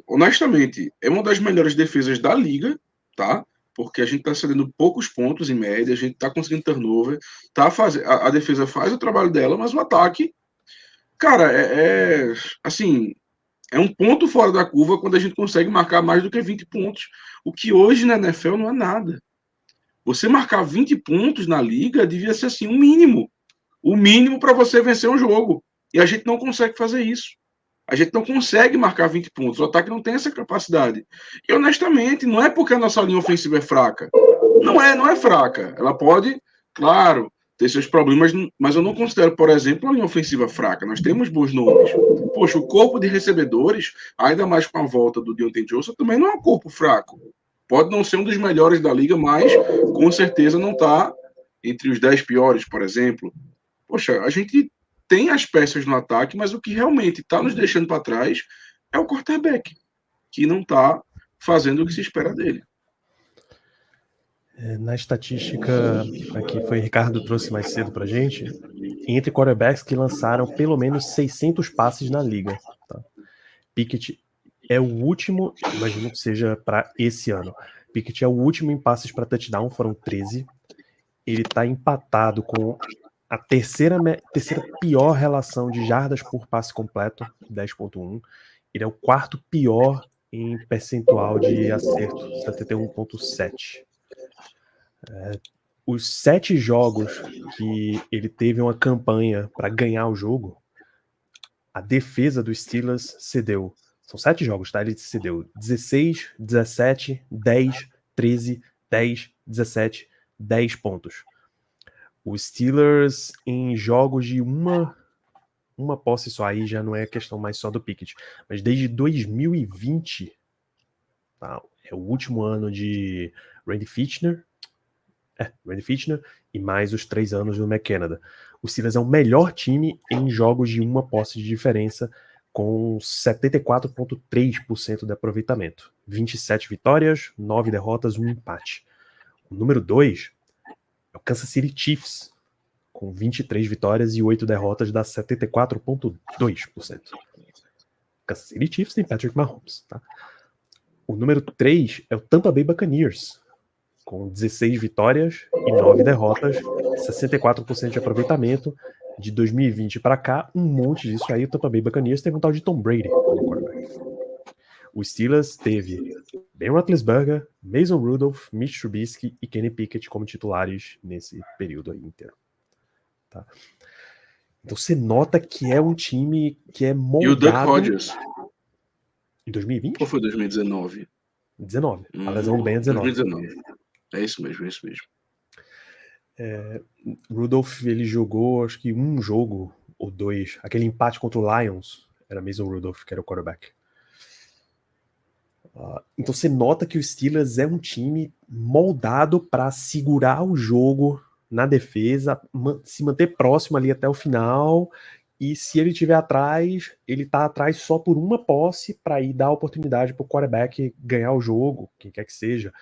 Honestamente, é uma das melhores defesas da liga, tá? Porque a gente está cedendo poucos pontos em média, a gente está conseguindo turnover, a defesa faz o trabalho dela, mas o ataque, cara, assim, é um ponto fora da curva quando a gente consegue marcar mais do que 20 pontos. O que hoje na NFL não é nada. Você marcar 20 pontos na liga devia ser assim, um mínimo. O mínimo para você vencer um jogo. E a gente não consegue fazer isso. A gente não consegue marcar 20 pontos. O ataque não tem essa capacidade. E honestamente, não é porque a nossa linha ofensiva é fraca. Não é fraca. Ela pode, claro, ter seus problemas, mas eu não considero, por exemplo, a linha ofensiva fraca. Nós temos bons nomes. Poxa, o corpo de recebedores, ainda mais com a volta do Deontay Johnson, também não é um corpo fraco. Pode não ser um dos melhores da liga, mas com certeza não está entre os 10 piores, por exemplo. Poxa, a gente tem as peças no ataque, mas o que realmente está nos deixando para trás é o quarterback, que não está fazendo o que se espera dele. Na estatística aqui foi Ricardo trouxe mais cedo para gente, entre quarterbacks que lançaram pelo menos 600 passes na liga. Tá? Pickett é o último, imagino que seja para esse ano. Pickett é o último em passes para touchdown, foram 13. Ele está empatado com a terceira pior relação de jardas por passe completo, 10.1. Ele é o quarto pior em percentual de acerto, 71.7. Os 7 jogos que ele teve uma campanha para ganhar o jogo, a defesa dos Steelers cedeu. São 7 jogos, tá? Ele cedeu 16, 17, 10, 13, 10, 17, 10 pontos. Os Steelers em jogos de uma posse só, aí já não é questão mais só do Pickett, mas desde 2020, tá? É o último ano de Randy Fitchner e mais os 3 anos do McKenna. O Steelers é o melhor time em jogos de uma posse de diferença, com 74,3% de aproveitamento. 27 vitórias, 9 derrotas, 1 empate. O número 2 é o Kansas City Chiefs, com 23 vitórias e 8 derrotas, dá 74,2%. Kansas City Chiefs tem Patrick Mahomes. Tá? O número 3 é o Tampa Bay Buccaneers, com 16 vitórias e 9 derrotas, 64% de aproveitamento. De 2020 para cá, um monte disso aí. O Tampa Bay Buccaneers teve um tal de Tom Brady como quarterback. O Steelers teve Ben Roethlisberger, Mason Rudolph, Mitch Trubisky e Kenny Pickett como titulares nesse período aí inteiro. Tá? Então você nota que é um time que é moldado... E o Duck Hodges? Em 2020? Ou foi 2019? 19. A lesão do Ben é 19. 2019. É isso mesmo, é isso mesmo. Rudolph, ele jogou acho que um jogo ou dois. Aquele empate contra o Lions era Mason Rudolph, que era o quarterback. Então você nota que o Steelers é um time moldado para segurar o jogo na defesa, se manter próximo ali até o final, e se ele estiver atrás, ele tá atrás só por uma posse para ir dar a oportunidade para o quarterback ganhar o jogo, quem quer que seja.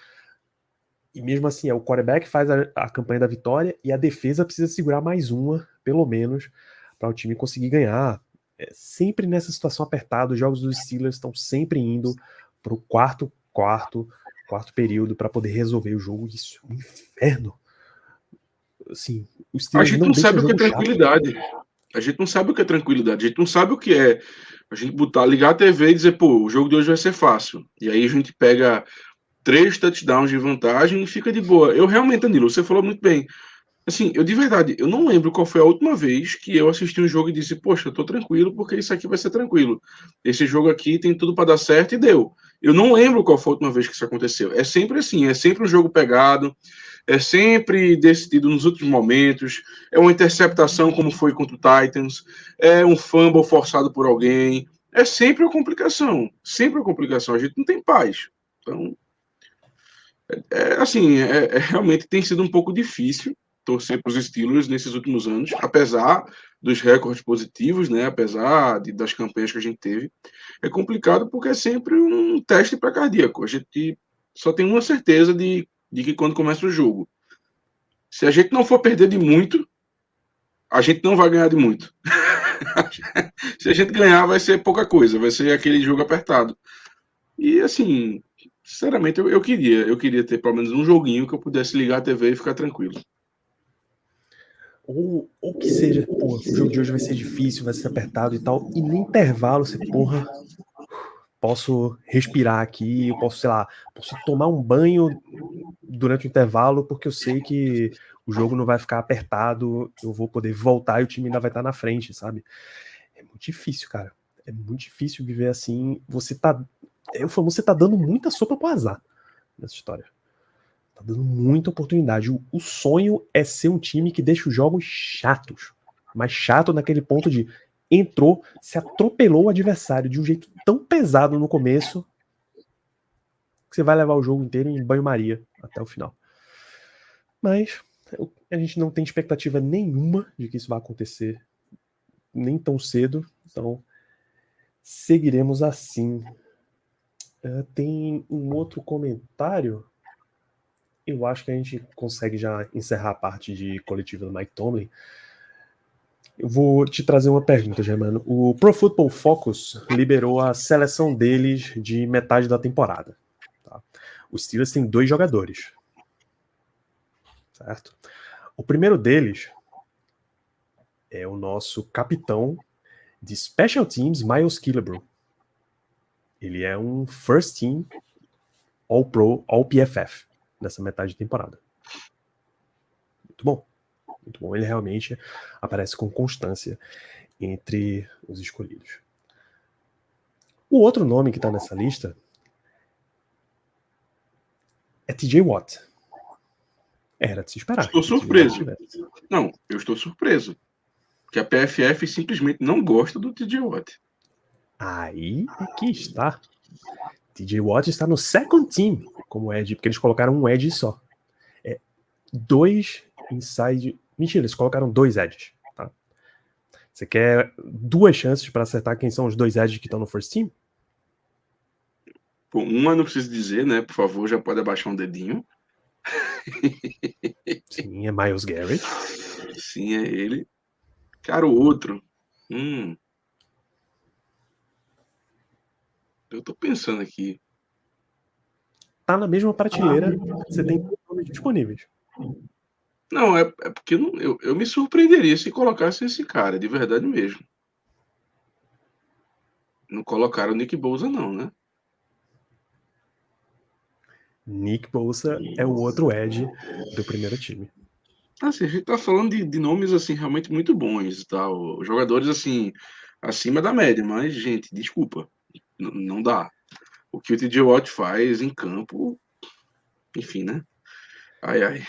E mesmo assim, o quarterback faz a campanha da vitória e a defesa precisa segurar mais uma, pelo menos, para o time conseguir ganhar. Sempre nessa situação apertada, os jogos dos Steelers estão sempre indo para o quarto período para poder resolver o jogo. Isso é um inferno. Assim, os A Steelers gente não não deixam sabe o o que é jogo chato. tranquilidade. A gente não sabe o que é tranquilidade. A gente não sabe o que é a gente ligar a TV e dizer, pô, o jogo de hoje vai ser fácil. E aí a gente pega 3 touchdowns de vantagem e fica de boa. Eu realmente, Danilo, você falou muito bem. Assim, eu de verdade, eu não lembro qual foi a última vez que eu assisti um jogo e disse, poxa, eu tô tranquilo porque isso aqui vai ser tranquilo. Esse jogo aqui tem tudo para dar certo e deu. Eu não lembro qual foi a última vez que isso aconteceu. É sempre assim, é sempre um jogo pegado, é sempre decidido nos últimos momentos, é uma interceptação como foi contra o Titans, é um fumble forçado por alguém, é sempre uma complicação, sempre uma complicação. A gente não tem paz. Então, realmente tem sido um pouco difícil torcer para os Steelers nesses últimos anos, apesar dos recordes positivos, né? Apesar das campanhas que a gente teve. É complicado porque é sempre um teste para cardíaco. A gente só tem uma certeza de que quando começa o jogo, se a gente não for perder de muito, a gente não vai ganhar de muito. Se a gente ganhar, vai ser pouca coisa, vai ser aquele jogo apertado. E assim, sinceramente, eu queria ter pelo menos um joguinho que eu pudesse ligar a TV e ficar tranquilo. Ou que seja, pô, o jogo de hoje vai ser difícil, vai ser apertado e tal, e no intervalo você, porra, posso respirar aqui, eu posso, sei lá, posso tomar um banho durante o intervalo, porque eu sei que o jogo não vai ficar apertado, eu vou poder voltar e o time ainda vai estar na frente, sabe? É muito difícil, cara. É muito difícil viver assim. Você tá. É o famoso, você tá dando muita sopa pro azar nessa história. Tá dando muita oportunidade. O sonho é ser um time que deixa os jogos chatos. Mas chato naquele ponto de entrou, se atropelou o adversário de um jeito tão pesado no começo que você vai levar o jogo inteiro em banho-maria até o final. Mas a gente não tem expectativa nenhuma de que isso vai acontecer nem tão cedo. Então seguiremos assim. Tem um outro comentário. Eu acho que a gente consegue já encerrar a parte de coletiva do Mike Tomlin. Eu vou te trazer uma pergunta, Germano. O Pro Football Focus liberou a seleção deles de metade da temporada. Tá? Os Steelers têm 2 jogadores. Certo? O primeiro deles é o nosso capitão de Special Teams, Miles Killebrew. Ele é um First Team All-Pro, All-PFF nessa metade de temporada. Muito bom. Muito bom. Ele realmente aparece com constância entre os escolhidos. O outro nome que está nessa lista é TJ Watt. Era de se esperar. Estou surpreso. Não, eu estou surpreso. Que a PFF simplesmente não gosta do TJ Watt. Aí é que está. TJ Watt está no second team como edge, porque eles colocaram um edge só. 2 inside... Mentira, eles colocaram 2 edges. Tá? Você quer 2 chances para acertar quem são os 2 edges que estão no first team? Bom, uma não preciso dizer, né? Por favor, já pode abaixar um dedinho. Sim, é Myles Garrett. Sim, é ele. Cara, o outro. Eu tô pensando aqui. Tá na mesma prateleira, você tem nomes disponíveis. Não, é porque eu me surpreenderia se colocasse esse cara, de verdade mesmo. Não colocaram o Nick Bosa, não, né? Nick Bosa é o outro edge do primeiro time. Assim, a gente tá falando de nomes, assim, realmente muito bons e tal. Jogadores, assim, acima da média, mas, gente, desculpa, não dá. O que o TJ Watt faz em campo, enfim, né? Ai, ai.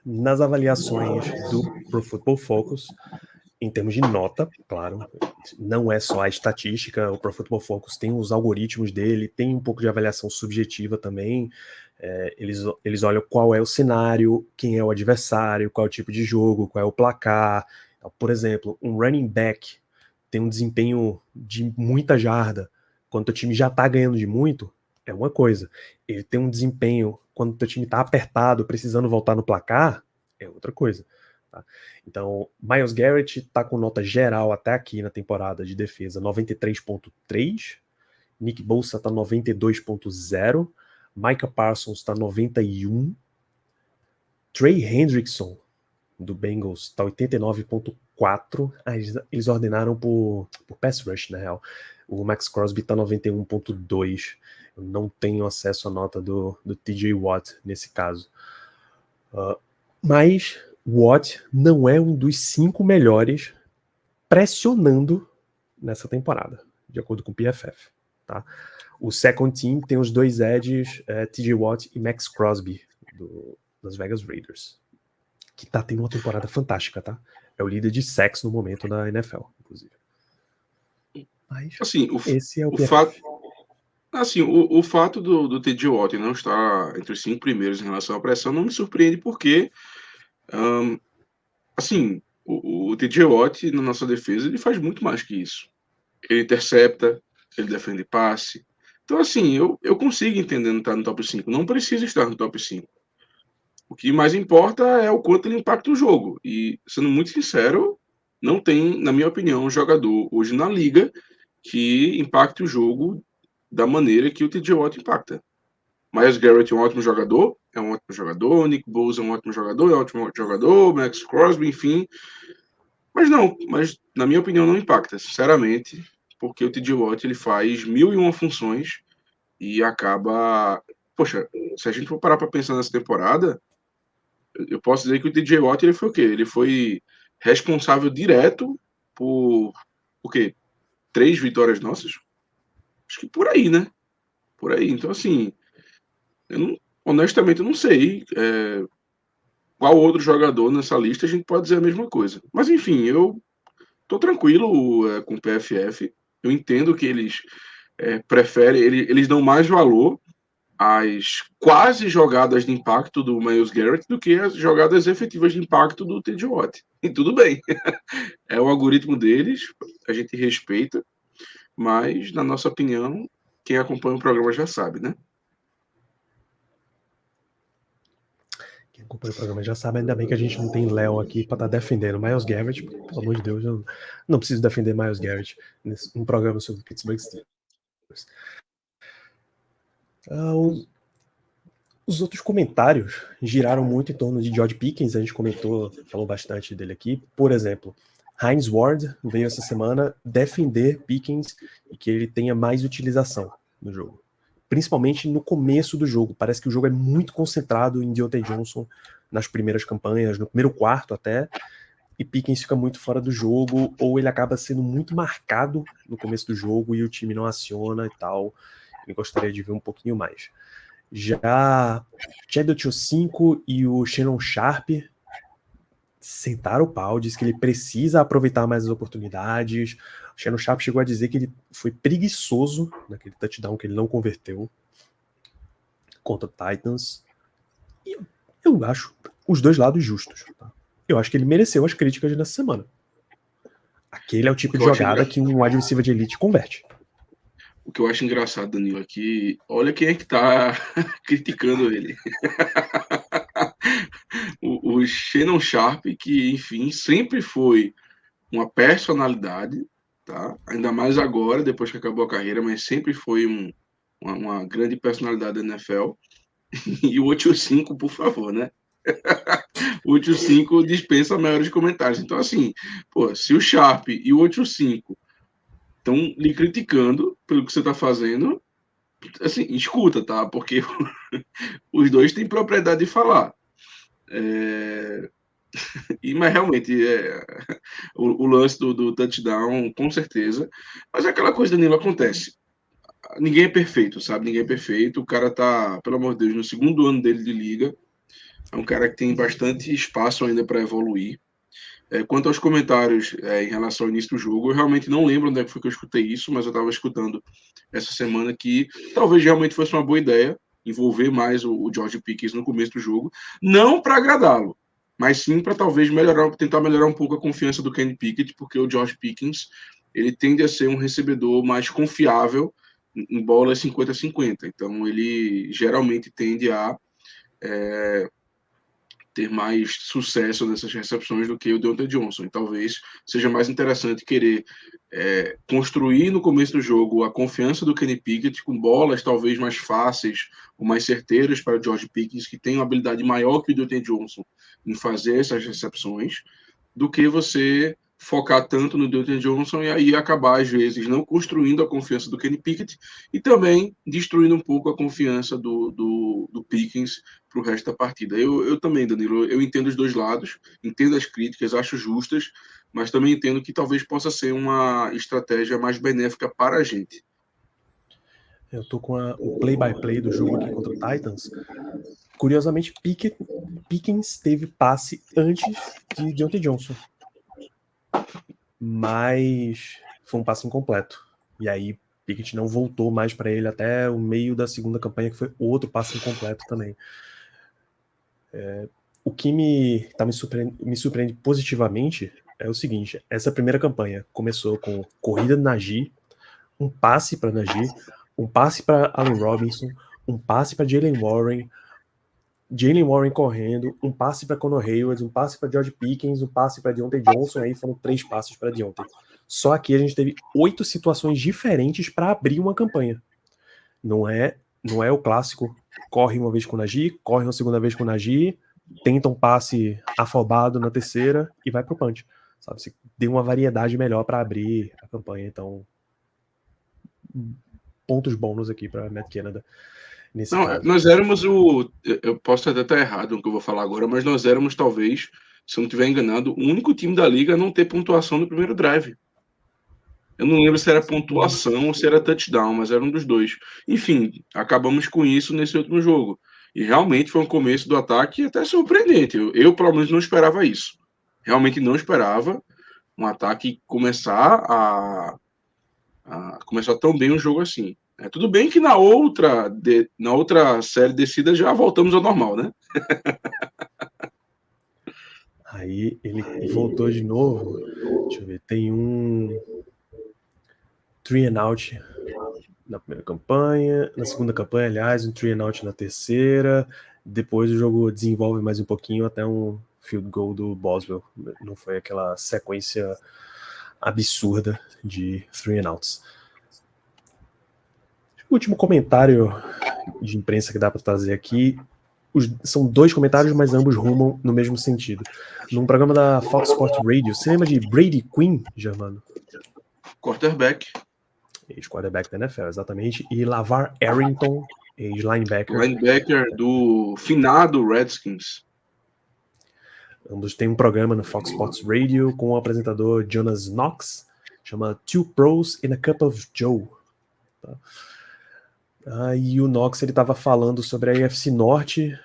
Nas avaliações do Pro Football Focus, em termos de nota, claro, não é só a estatística, o Pro Football Focus tem os algoritmos dele, tem um pouco de avaliação subjetiva também, eles olham qual é o cenário, quem é o adversário, qual é o tipo de jogo, qual é o placar. Então, por exemplo, um running back tem um desempenho de muita jarda, quando o time já tá ganhando de muito, é uma coisa. Ele tem um desempenho quando o time tá apertado, precisando voltar no placar, é outra coisa. Tá? Então, Myles Garrett está com nota geral até aqui na temporada de defesa 93.3, Nick Bosa está 92.0, Micah Parsons está 91, Trey Hendrickson do Bengals está 89.4, eles ordenaram por pass rush, na real. O Max Crosby está 91.2, eu não tenho acesso à nota do TJ Watt nesse caso. Mas Watt não é um dos 5 melhores pressionando nessa temporada, de acordo com o PFF. Tá? O second team tem os 2 edges, TJ Watt e Max Crosby, das Vegas Raiders, que tá tendo uma temporada fantástica, tá? É o líder de sacks no momento da NFL, inclusive. Mas Assim, esse é o PFF. Fato, assim, o fato do TJ Watt não estar entre os 5 primeiros em relação à pressão não me surpreende, porque assim, o TJ Watt na nossa defesa ele faz muito mais que isso. Ele intercepta, ele defende passe. Então, assim, eu consigo entender não estar no top 5. Não precisa estar no top 5. O que mais importa é o quanto ele impacta o jogo. E, sendo muito sincero, não tem, na minha opinião, um jogador hoje na liga que impacte o jogo da maneira que o TJ Watt impacta. Myles Garrett é um ótimo jogador, Nick Bosa é um ótimo jogador, Max Crosby, enfim. Mas na minha opinião não impacta, sinceramente, porque o TJ Watt ele faz 1001 funções e acaba... Poxa, se a gente for parar para pensar nessa temporada, eu posso dizer que o TJ Watt ele foi o quê? Ele foi responsável direto por o quê? 3 vitórias nossas? Acho que por aí, né? Por aí. Então, assim, honestamente, eu não sei qual outro jogador nessa lista a gente pode dizer a mesma coisa. Mas, enfim, eu tô tranquilo com o PFF. Eu entendo que eles preferem, eles dão mais valor às quase jogadas de impacto do Myles Garrett do que as jogadas efetivas de impacto do TJ Watt. E tudo bem. É o algoritmo deles, a gente respeita, mas, na nossa opinião, quem acompanha o programa já sabe, né? Quem acompanha o programa já sabe, ainda bem que a gente não tem Léo aqui para estar defendendo Myles Garrett, porque, pelo amor de Deus, eu não preciso defender Myles Garrett num programa sobre Pittsburgh Steelers. Os outros comentários giraram muito em torno de George Pickens, a gente falou bastante dele aqui. Por exemplo, Hines Ward veio essa semana defender Pickens e que ele tenha mais utilização no jogo. Principalmente no começo do jogo. Parece que o jogo é muito concentrado em Diontae Johnson nas primeiras campanhas, no primeiro quarto até, e Pickens fica muito fora do jogo, ou ele acaba sendo muito marcado no começo do jogo e o time não aciona e tal. Eu gostaria de ver um pouquinho mais. Já Chad 5 e o Shannon Sharp sentaram o pau, disse que ele precisa aproveitar mais as oportunidades. O Shannon Sharp chegou a dizer que ele foi preguiçoso naquele touchdown que ele não converteu contra o Titans. E eu acho os dois lados justos. Tá? Eu acho que ele mereceu as críticas nessa semana. Aquele é o tipo de jogada que um wide receiver de elite converte. O que eu acho engraçado, Danilo, é que olha quem é que tá criticando ele. o Shannon Sharp, que, enfim, sempre foi uma personalidade, tá? Ainda mais agora, depois que acabou a carreira, mas sempre foi uma grande personalidade da NFL. E o 8-5, por favor, né? O 8-5 dispensa maiores comentários. Então, assim, pô, se o Sharp e o 8-5 estão lhe criticando pelo que você está fazendo, assim, escuta, tá? Porque os dois têm propriedade de falar. Mas realmente, o lance do touchdown, com certeza. Mas aquela coisa, Danilo, acontece. Ninguém é perfeito, sabe? Ninguém é perfeito. O cara tá, pelo amor de Deus, no segundo ano dele de liga. É um cara que tem bastante espaço ainda para evoluir. Quanto aos comentários em relação ao início do jogo, eu realmente não lembro onde é que foi que eu escutei isso, mas eu estava escutando essa semana que talvez realmente fosse uma boa ideia envolver mais o George Pickens no começo do jogo, não para agradá-lo, mas sim para talvez tentar melhorar um pouco a confiança do Kenny Pickett, porque o George Pickens ele tende a ser um recebedor mais confiável em bolas 50-50, então ele geralmente tende a ter mais sucesso nessas recepções do que o Deontay Johnson. E talvez seja mais interessante querer construir no começo do jogo a confiança do Kenny Pickett com bolas talvez mais fáceis ou mais certeiras para o George Pickens, que tem uma habilidade maior que o Deontay Johnson em fazer essas recepções, do que você focar tanto no Deontay Johnson e aí acabar, às vezes, não construindo a confiança do Kenny Pickett e também destruindo um pouco a confiança do Pickens para o resto da partida. Eu também, Danilo, eu entendo os dois lados, entendo as críticas, acho justas, mas também entendo que talvez possa ser uma estratégia mais benéfica para a gente. Eu tô com o play-by-play do jogo aqui contra o Titans. Curiosamente, Pickens teve passe antes de Deontay Johnson. Mas foi um passe incompleto. E aí Pickett não voltou mais para ele até o meio da segunda campanha, que foi outro passe incompleto também. O que me surpreende positivamente é o seguinte: essa primeira campanha começou com corrida de Najee, um passe para Najee, um passe para Allen Robinson, um passe para Jaylen Warren correndo, um passe para Conor Hayward, um passe para George Pickens, um passe para Deontay Johnson, aí foram 3 passes para Deontay. Só aqui a gente teve 8 situações diferentes para abrir uma campanha. Não é o clássico, corre uma vez com o Najee, corre uma segunda vez com o Najee, tenta um passe afobado na terceira e vai pro punch. Sabe? Você deu uma variedade melhor para abrir a campanha, então pontos bônus aqui para Matt Canada nesse Não, caso. nós éramos o. Eu posso até estar errado no que eu vou falar agora, mas nós éramos, talvez, se eu não estiver enganado, o único time da liga a não ter pontuação no primeiro drive. Eu não lembro se era pontuação ou se era touchdown, mas era um dos dois. Enfim, acabamos com isso nesse último jogo. E realmente foi um começo do ataque até surpreendente. Eu pelo menos, não esperava isso. Realmente não esperava um ataque começar tão bem um jogo assim. Tudo bem que na outra série descida já voltamos ao normal, né? Aí ele voltou de novo. Deixa eu ver, tem um 3 and out na primeira campanha, na segunda campanha, aliás, um 3 and out na terceira. Depois o jogo desenvolve mais um pouquinho até um field goal do Boswell. Não foi aquela sequência absurda de 3 and outs. O último comentário de imprensa que dá para trazer aqui, são 2 comentários, mas ambos rumam no mesmo sentido. Num programa da Fox Sports Radio, você lembra de Brady Quinn, Germano? Quarterback. Ex-quarterback da NFL, exatamente. E LaVar Arrington, ex-linebacker. Linebacker do finado Redskins. Ambos têm um programa no Fox Sports Radio com o apresentador Jonas Knox, chama Two Pros in a Cup of Joe. Tá? E o Knox estava falando sobre a AFC Norte,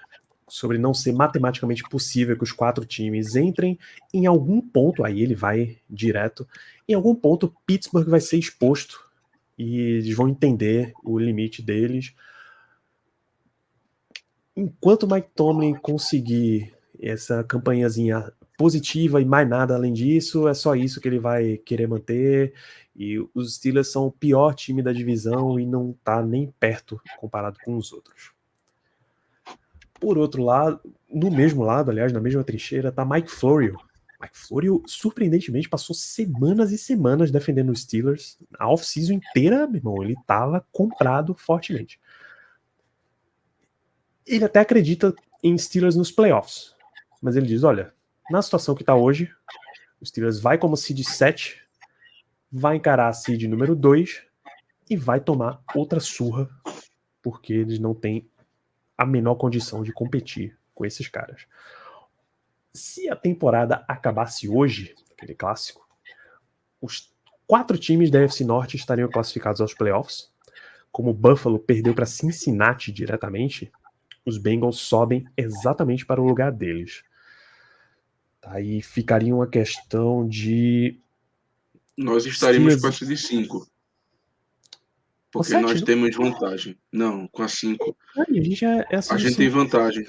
sobre não ser matematicamente possível que os 4 times entrem em algum ponto, aí ele vai direto, em algum ponto Pittsburgh vai ser exposto e eles vão entender o limite deles. Enquanto Mike Tomlin conseguir essa campanhazinha positiva e mais nada além disso, é só isso que ele vai querer manter. E os Steelers são o pior time da divisão e não tá nem perto comparado com os outros. Por outro lado, no mesmo lado, aliás, na mesma trincheira, tá Mike Florio. Mike Florio, surpreendentemente, passou semanas e semanas defendendo os Steelers. A off-season inteira, meu irmão, ele tava comprado fortemente. Ele até acredita em Steelers nos playoffs. Mas ele diz, olha, na situação que tá hoje, o Steelers vai como seed 7, vai encarar a seed número 2 e vai tomar outra surra porque eles não têm a menor condição de competir com esses caras. Se a temporada acabasse hoje, aquele clássico, os 4 times da NFC Norte estariam classificados aos playoffs. Como o Buffalo perdeu para Cincinnati diretamente, os Bengals sobem exatamente para o lugar deles. Aí ficaria uma questão de... Nós estaríamos Steelers... com essa de 5. Porque 7, nós não? temos vantagem. Não, com a 5. A gente é essa A de gente tem 5. vantagem.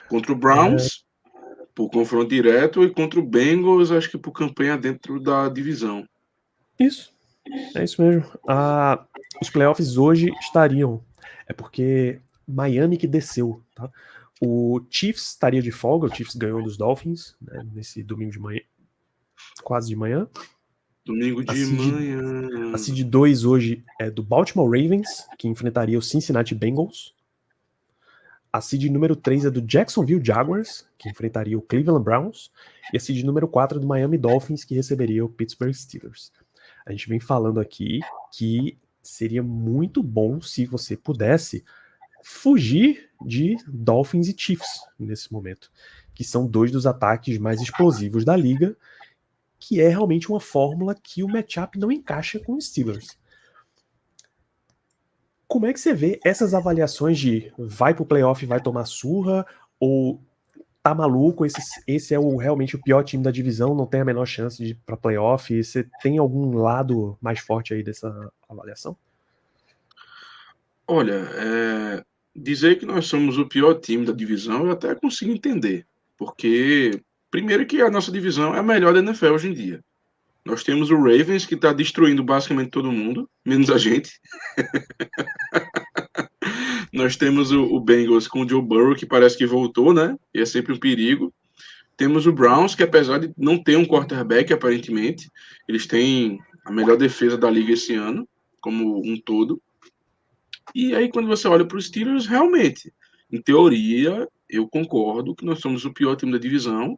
Contra o Browns, por confronto direto, e contra o Bengals, acho que por campanha dentro da divisão. Isso. É isso mesmo. Os playoffs hoje estariam. É porque Miami que desceu, tá? O Chiefs estaria de folga, o Chiefs ganhou dos Dolphins, né, nesse domingo de manhã, quase de manhã. Domingo de manhã. A seed 2 hoje é do Baltimore Ravens, que enfrentaria o Cincinnati Bengals. A seed número 3 é do Jacksonville Jaguars, que enfrentaria o Cleveland Browns. E a seed número 4 é do Miami Dolphins, que receberia o Pittsburgh Steelers. A gente vem falando aqui que seria muito bom se você pudesse fugir de Dolphins e Chiefs nesse momento, que são 2 dos ataques mais explosivos da liga, que é realmente uma fórmula que o matchup não encaixa com os Steelers. Como é que você vê essas avaliações de vai pro playoff e vai tomar surra, ou tá maluco, esse é realmente o pior time da divisão, não tem a menor chance de ir pra playoff? Você tem algum lado mais forte aí dessa avaliação? Olha, dizer que nós somos o pior time da divisão, eu até consigo entender. Porque, primeiro que a nossa divisão é a melhor da NFL hoje em dia. Nós temos o Ravens, que está destruindo basicamente todo mundo, menos a gente. Nós temos o Bengals com o Joe Burrow, que parece que voltou, né? E é sempre um perigo. Temos o Browns, que apesar de não ter um quarterback, aparentemente, eles têm a melhor defesa da liga esse ano, como um todo. E aí, quando você olha para os Steelers, realmente, em teoria, eu concordo que nós somos o pior time da divisão,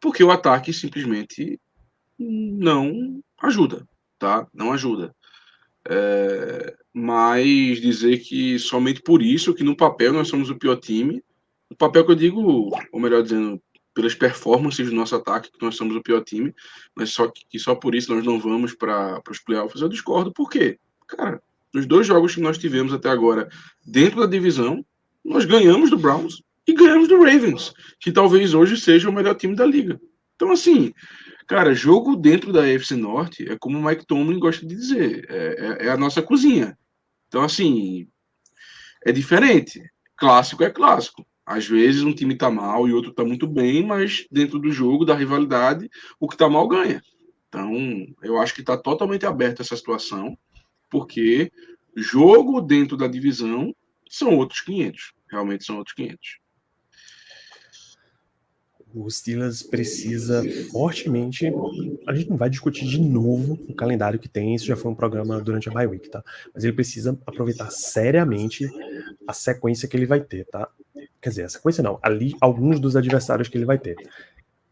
porque o ataque simplesmente não ajuda, tá? Não ajuda. Mas dizer que somente por isso, que no papel nós somos o pior time, no papel que eu digo, ou melhor dizendo, pelas performances do nosso ataque, que nós somos o pior time, mas só por isso nós não vamos para os playoffs, eu discordo. Por quê? Cara, nos 2 jogos que nós tivemos até agora dentro da divisão, nós ganhamos do Browns e ganhamos do Ravens, que talvez hoje seja o melhor time da liga. Então, assim, cara, jogo dentro da AFC Norte é como o Mike Tomlin gosta de dizer, é a nossa cozinha. Então, assim, é diferente. Clássico é clássico. Às vezes um time tá mal e outro tá muito bem, mas dentro do jogo, da rivalidade, o que tá mal ganha. Então, eu acho que tá totalmente aberta essa situação, porque jogo dentro da divisão são outros 500. Realmente são outros 500. O Steelers precisa fortemente. A gente não vai discutir de novo o calendário que tem, isso já foi um programa durante a bye week, tá? Mas ele precisa aproveitar seriamente a sequência que ele vai ter, tá? Quer dizer, a sequência não, ali alguns dos adversários que ele vai ter.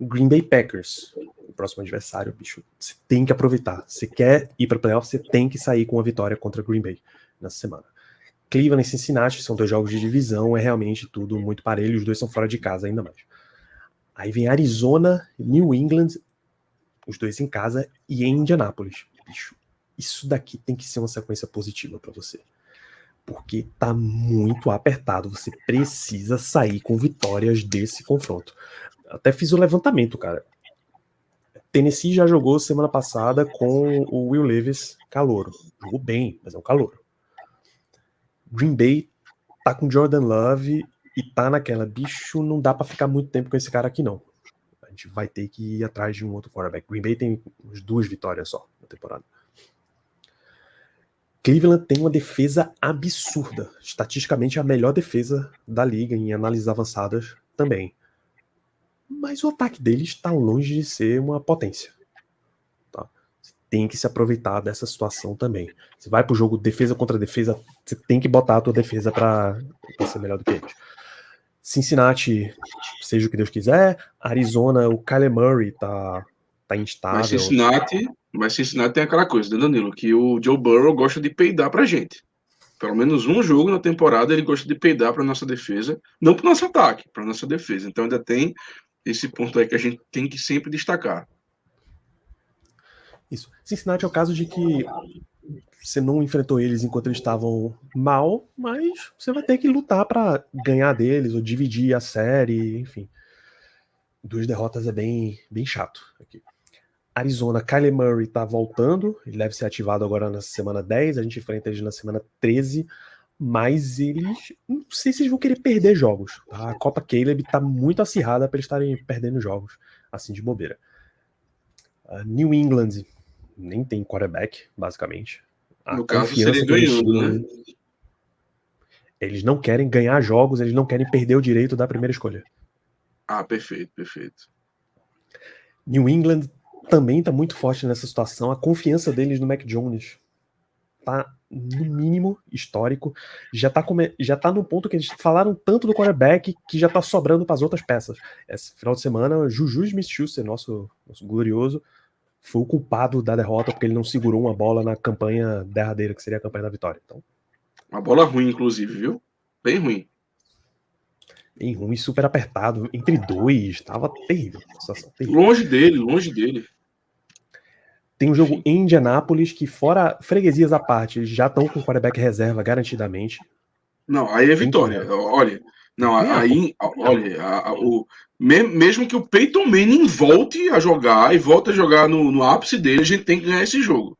Green Bay Packers, o próximo adversário, bicho, você tem que aproveitar. Você quer ir para playoff, você tem que sair com uma vitória contra Green Bay nessa semana. Cleveland e Cincinnati são 2 jogos de divisão, é realmente tudo muito parelho, os 2 são fora de casa ainda mais. Aí vem Arizona, New England, os 2 em casa, e em Indianápolis. Bicho, isso daqui tem que ser uma sequência positiva para você. Porque tá muito apertado, você precisa sair com vitórias desse confronto. Até fiz o levantamento, cara. Tennessee já jogou semana passada com o Will Levis calouro. Jogou bem, mas é um calouro. Green Bay tá com Jordan Love e tá naquela, bicho, não dá pra ficar muito tempo com esse cara aqui não. A gente vai ter que ir atrás de um outro quarterback. Green Bay tem uns 2 vitórias só na temporada. Cleveland tem uma defesa absurda. Estatisticamente a melhor defesa da liga em análises avançadas também. Mas o ataque deles está longe de ser uma potência. Tá? Você tem que se aproveitar dessa situação também. Você vai pro jogo defesa contra defesa, você tem que botar a tua defesa para ser melhor do que eles. Cincinnati, seja o que Deus quiser. Arizona, o Kyler Murray tá instável. Mas Cincinnati tem aquela coisa, né, Danilo? Que o Joe Burrow gosta de peidar pra gente. Pelo menos um jogo na temporada ele gosta de peidar para nossa defesa, não para nosso ataque, para nossa defesa. Então ainda tem esse ponto aí que a gente tem que sempre destacar. Isso. Cincinnati é o caso de que você não enfrentou eles enquanto eles estavam mal, mas você vai ter que lutar para ganhar deles ou dividir a série, enfim. 2 derrotas é bem, bem chato aqui. Arizona, Kyler Murray tá voltando, ele deve ser ativado agora na semana 10, a gente enfrenta eles na semana 13, mas eles, não sei se eles vão querer perder jogos, tá? A Copa Caleb tá muito acirrada para eles estarem perdendo jogos, assim de bobeira. New England nem tem quarterback, basicamente. A No caso, seria confiança que eles ganhando, né? tinham, eles não querem ganhar jogos, eles não querem perder o direito da primeira escolha. Ah, perfeito, perfeito. New England também tá muito forte nessa situação, a confiança deles no Mac Jones tá no mínimo histórico, já tá no ponto que eles falaram tanto do quarterback que já tá sobrando para as outras peças. Esse final de semana, Juju Smith-Schuster, nosso glorioso, foi o culpado da derrota porque ele não segurou uma bola na campanha derradeira, que seria a campanha da vitória. Então, Uma bola ruim, inclusive, viu? Bem ruim. bem ruim, super apertado, entre dois, tava terrível, situação terrível. Longe dele, longe dele. Tem um jogo Enfim. em Indianápolis que, fora freguesias à parte, eles já estão com o quarterback reserva garantidamente. Não, aí é Tem que vitória. ganhar. Olha, Tem não, que ganhar, pô. aí, olha, mesmo que o Peyton Manning volte a jogar e volte a jogar no ápice dele, a gente tem que ganhar esse jogo.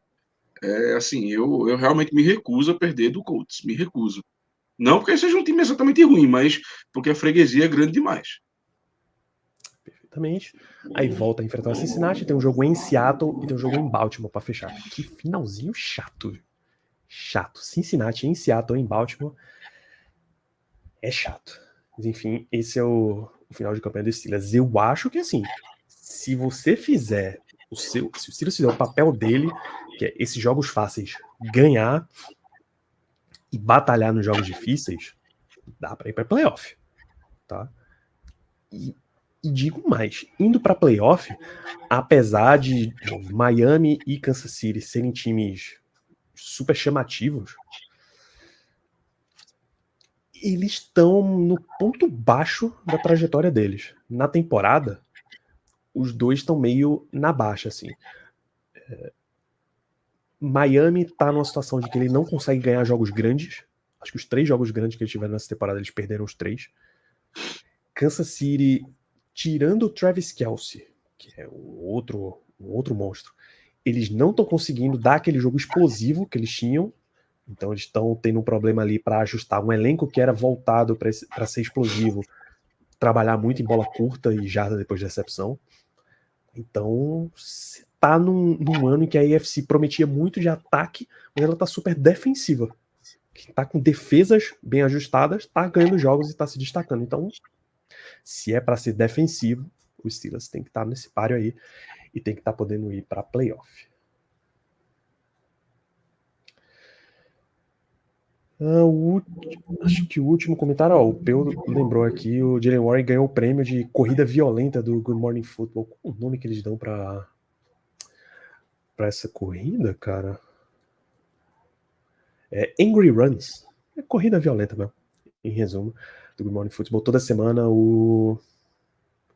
É assim, eu realmente me recuso a perder do Colts, me recuso. Não porque seja um time exatamente ruim, mas porque a freguesia é grande demais. Perfeitamente. Aí volta a enfrentar o Cincinnati, tem um jogo em Seattle e tem um jogo em Baltimore pra fechar. Que finalzinho chato. Chato. Cincinnati em Seattle, em Baltimore. É chato. Mas enfim, esse é o final de campanha do Steelers. Eu acho que assim, se você fizer se o Steelers fizer o papel dele, que é esses jogos fáceis, ganhar e batalhar nos jogos difíceis, dá pra ir pra playoff, tá? E digo mais, indo pra playoff, apesar de novo, Miami e Kansas City serem times super chamativos, eles estão no ponto baixo da trajetória deles. Na temporada, os dois estão meio na baixa, assim. Miami tá numa situação de que ele não consegue ganhar jogos grandes. Acho que os 3 jogos grandes que eles tiveram nessa temporada, eles perderam os 3. Kansas City, tirando o Travis Kelce, que é um outro monstro, eles não estão conseguindo dar aquele jogo explosivo que eles tinham. Então eles estão tendo um problema ali para ajustar um elenco que era voltado para ser explosivo, trabalhar muito em bola curta e jarda depois de recepção. Então tá num ano em que a AFC prometia muito de ataque, mas ela tá super defensiva. Que tá com defesas bem ajustadas, tá ganhando jogos e tá se destacando. Então, se é para ser defensivo, o Steelers tem que estar nesse páreo aí e tem que estar podendo ir para playoff. Acho que o último comentário, o Peu lembrou aqui, o Jalen Warren ganhou o prêmio de corrida violenta do Good Morning Football. Qual o nome que eles dão para essa corrida, cara? É Angry Runs. É corrida violenta mesmo, em resumo, do Good Morning Football. Toda semana o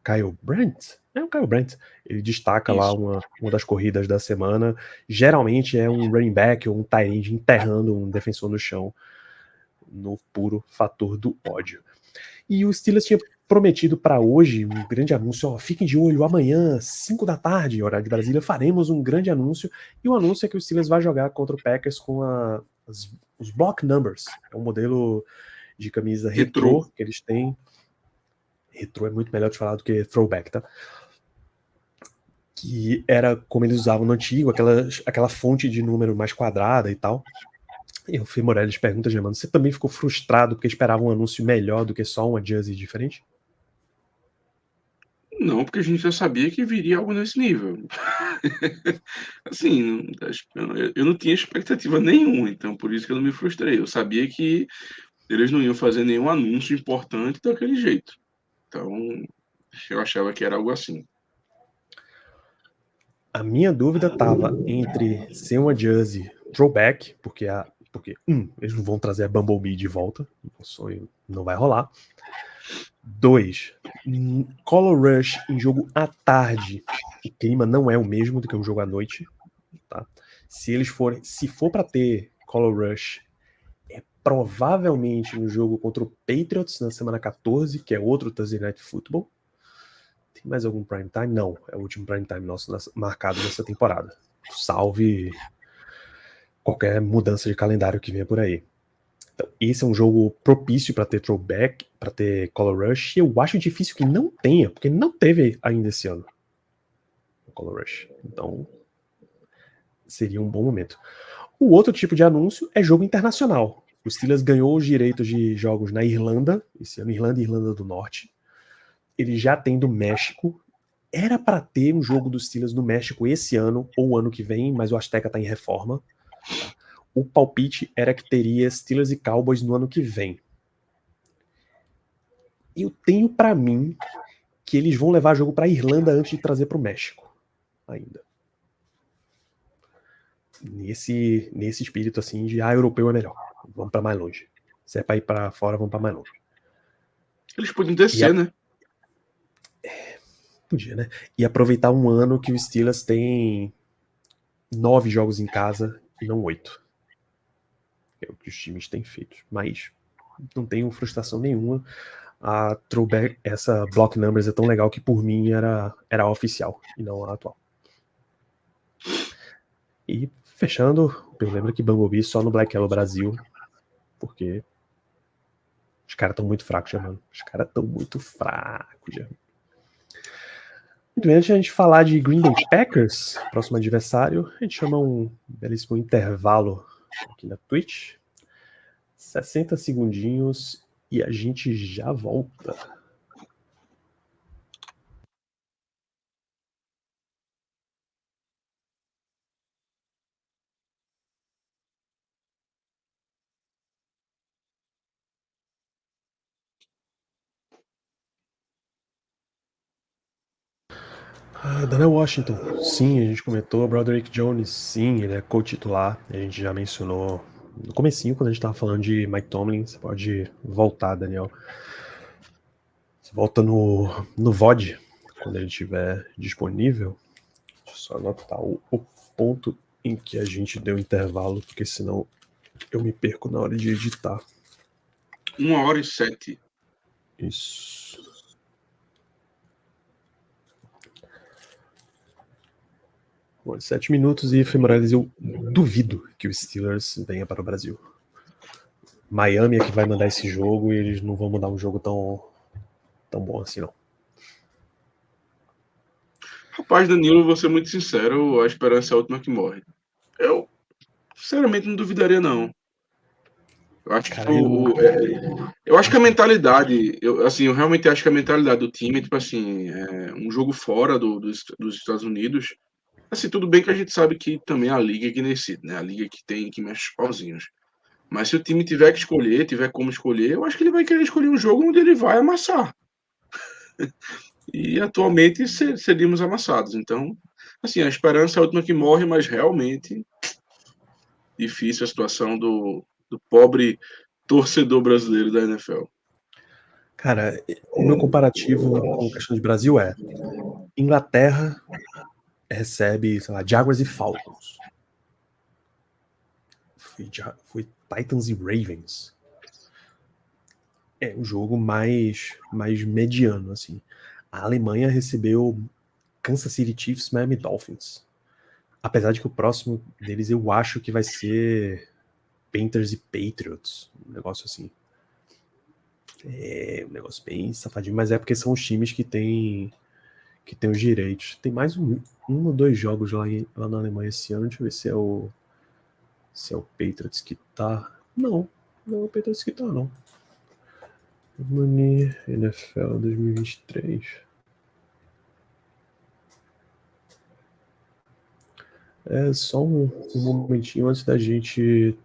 Kyle Brandt, o Kyle Brandt, ele destaca lá Isso. uma das corridas da semana. Geralmente é um running back ou um tight end enterrando um defensor no chão, no puro fator do ódio. E o Steelers tinha prometido para hoje um grande anúncio. Ó, fiquem de olho, amanhã, 5 da tarde, horário de Brasília, faremos um grande anúncio. E o anúncio é que o Steelers vai jogar contra o Packers com os block numbers. É um modelo de camisa Retrô. retrô que eles têm. Retrô é muito melhor de falar do que throwback, tá? Que era como eles usavam no antigo, aquela fonte de número mais quadrada e tal. E o Fê Morelles pergunta, Germano, você também ficou frustrado porque esperava um anúncio melhor do que só uma jersey diferente? Não, porque a gente já sabia que viria algo nesse nível. Assim, eu não tinha expectativa nenhuma, então por isso que eu não me frustrei. Eu sabia que eles não iam fazer nenhum anúncio importante daquele jeito. Então, eu achava que era algo assim. A minha dúvida estava entre ser uma jersey throwback, porque Porque, eles não vão trazer a Bumblebee de volta. O sonho não vai rolar. 2, Color Rush em jogo à tarde. O clima não é o mesmo do que um jogo à noite. Tá? Se for para ter Color Rush, é provavelmente no jogo contra o Patriots na semana 14, que é outro Thursday Night Football. Tem mais algum prime time? Não, é o último prime time nosso marcado nessa temporada. Salve qualquer mudança de calendário que venha por aí. Então, esse é um jogo propício para ter throwback, para ter Color Rush, e eu acho difícil que não tenha, porque não teve ainda esse ano o Color Rush. Então, seria um bom momento. O outro tipo de anúncio é jogo internacional. O Steelers ganhou os direitos de jogos na Irlanda, esse ano, Irlanda e Irlanda do Norte. Ele já tem do México. Era para ter um jogo dos Steelers no México esse ano ou ano que vem, mas o Azteca está em reforma. Tá? O palpite era que teria Steelers e Cowboys no ano que vem. Eu tenho para mim que eles vão levar jogo para Irlanda antes de trazer para o México ainda. Nesse espírito assim de europeu é melhor. Vamos para mais longe. Se é para ir para fora, vamos para mais longe. Eles podiam descer, né? Podia, né? E aproveitar um ano que o Steelers tem 9 jogos em casa e não 8. É o que os times têm feito. Mas não tenho frustração nenhuma. A throwback, essa block numbers é tão legal que por mim era oficial e não a atual. E fechando, eu lembro que Bumblebee só no Black Yellow Brasil, porque os caras estão muito fracos já, mano. Os caras estão muito fracos já. Muito bem, antes de a gente falar de Green Bay Packers, próximo adversário, a gente chama um belíssimo intervalo aqui na Twitch. 60 segundinhos e a gente já volta. Daniel Washington, sim, a gente comentou. Broderick Jones, sim, ele é co-titular. A gente já mencionou no comecinho, quando a gente estava falando de Mike Tomlin. Você pode voltar, Daniel. Você volta no VOD, quando ele estiver disponível. Deixa eu só anotar o ponto em que a gente deu intervalo, porque senão eu me perco na hora de editar. 1h07. Isso. Bom, 7 minutos e Femorales, eu duvido que o Steelers venha para o Brasil. Miami é que vai mandar esse jogo e eles não vão mandar um jogo tão bom assim, não. Rapaz, Danilo, vou ser muito sincero, a esperança é a última que morre. Eu, sinceramente, não duvidaria, não. Eu acho que, Cara, eu acho que a mentalidade, eu realmente acho que a mentalidade do time, tipo assim, um jogo fora dos Estados Unidos, assim, tudo bem que a gente sabe que também é a liga que decide, né? A liga que mexe sozinhos. Mas se o time tiver que escolher, tiver como escolher, eu acho que ele vai querer escolher um jogo onde ele vai amassar. E atualmente seríamos amassados. Então, assim, a esperança é a última que morre, mas realmente difícil a situação do pobre torcedor brasileiro da NFL. Cara, o meu comparativo com a questão de Brasil é Inglaterra recebe, sei lá, Jaguars e Falcons. Foi Titans e Ravens. É um jogo mais mediano, assim. A Alemanha recebeu Kansas City Chiefs, Miami Dolphins. Apesar de que o próximo deles eu acho que vai ser Panthers e Patriots. Um negócio assim. É um negócio bem safadinho, mas é porque são os times que tem os direitos. Tem mais um ou dois jogos lá na Alemanha esse ano. Deixa eu ver se é o Patriots que tá. Não é o Patriots que tá, não. Money NFL 2023. É só um momentinho antes da gente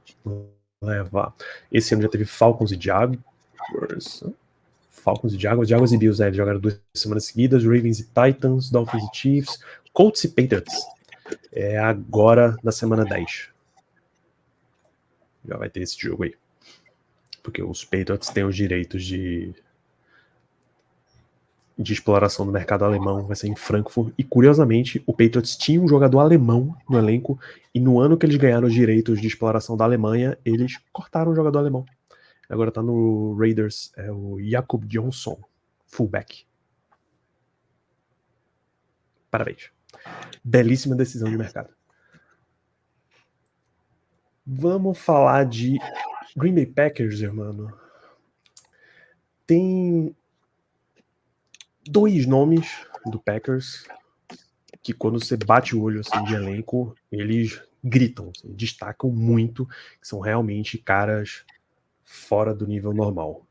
levar. Esse ano já teve Falcons e Jaguars. Jaguars e Bills, né? Eles jogaram 2 semanas seguidas. Ravens e Titans, Dolphins e Chiefs, Colts e Patriots. É agora na semana 10. Já vai ter esse jogo aí. Porque os Patriots têm os direitos de exploração do mercado alemão, vai ser em Frankfurt. E curiosamente, o Patriots tinha um jogador alemão no elenco, e no ano que eles ganharam os direitos de exploração da Alemanha, eles cortaram o jogador alemão. Agora tá no Raiders, é o Jakob Johnson, fullback. Parabéns. Belíssima decisão de mercado. Vamos falar de Green Bay Packers, irmão. Tem 2 nomes do Packers que quando você bate o olho assim, de elenco, eles gritam, assim, destacam muito, que são realmente caras fora do nível normal.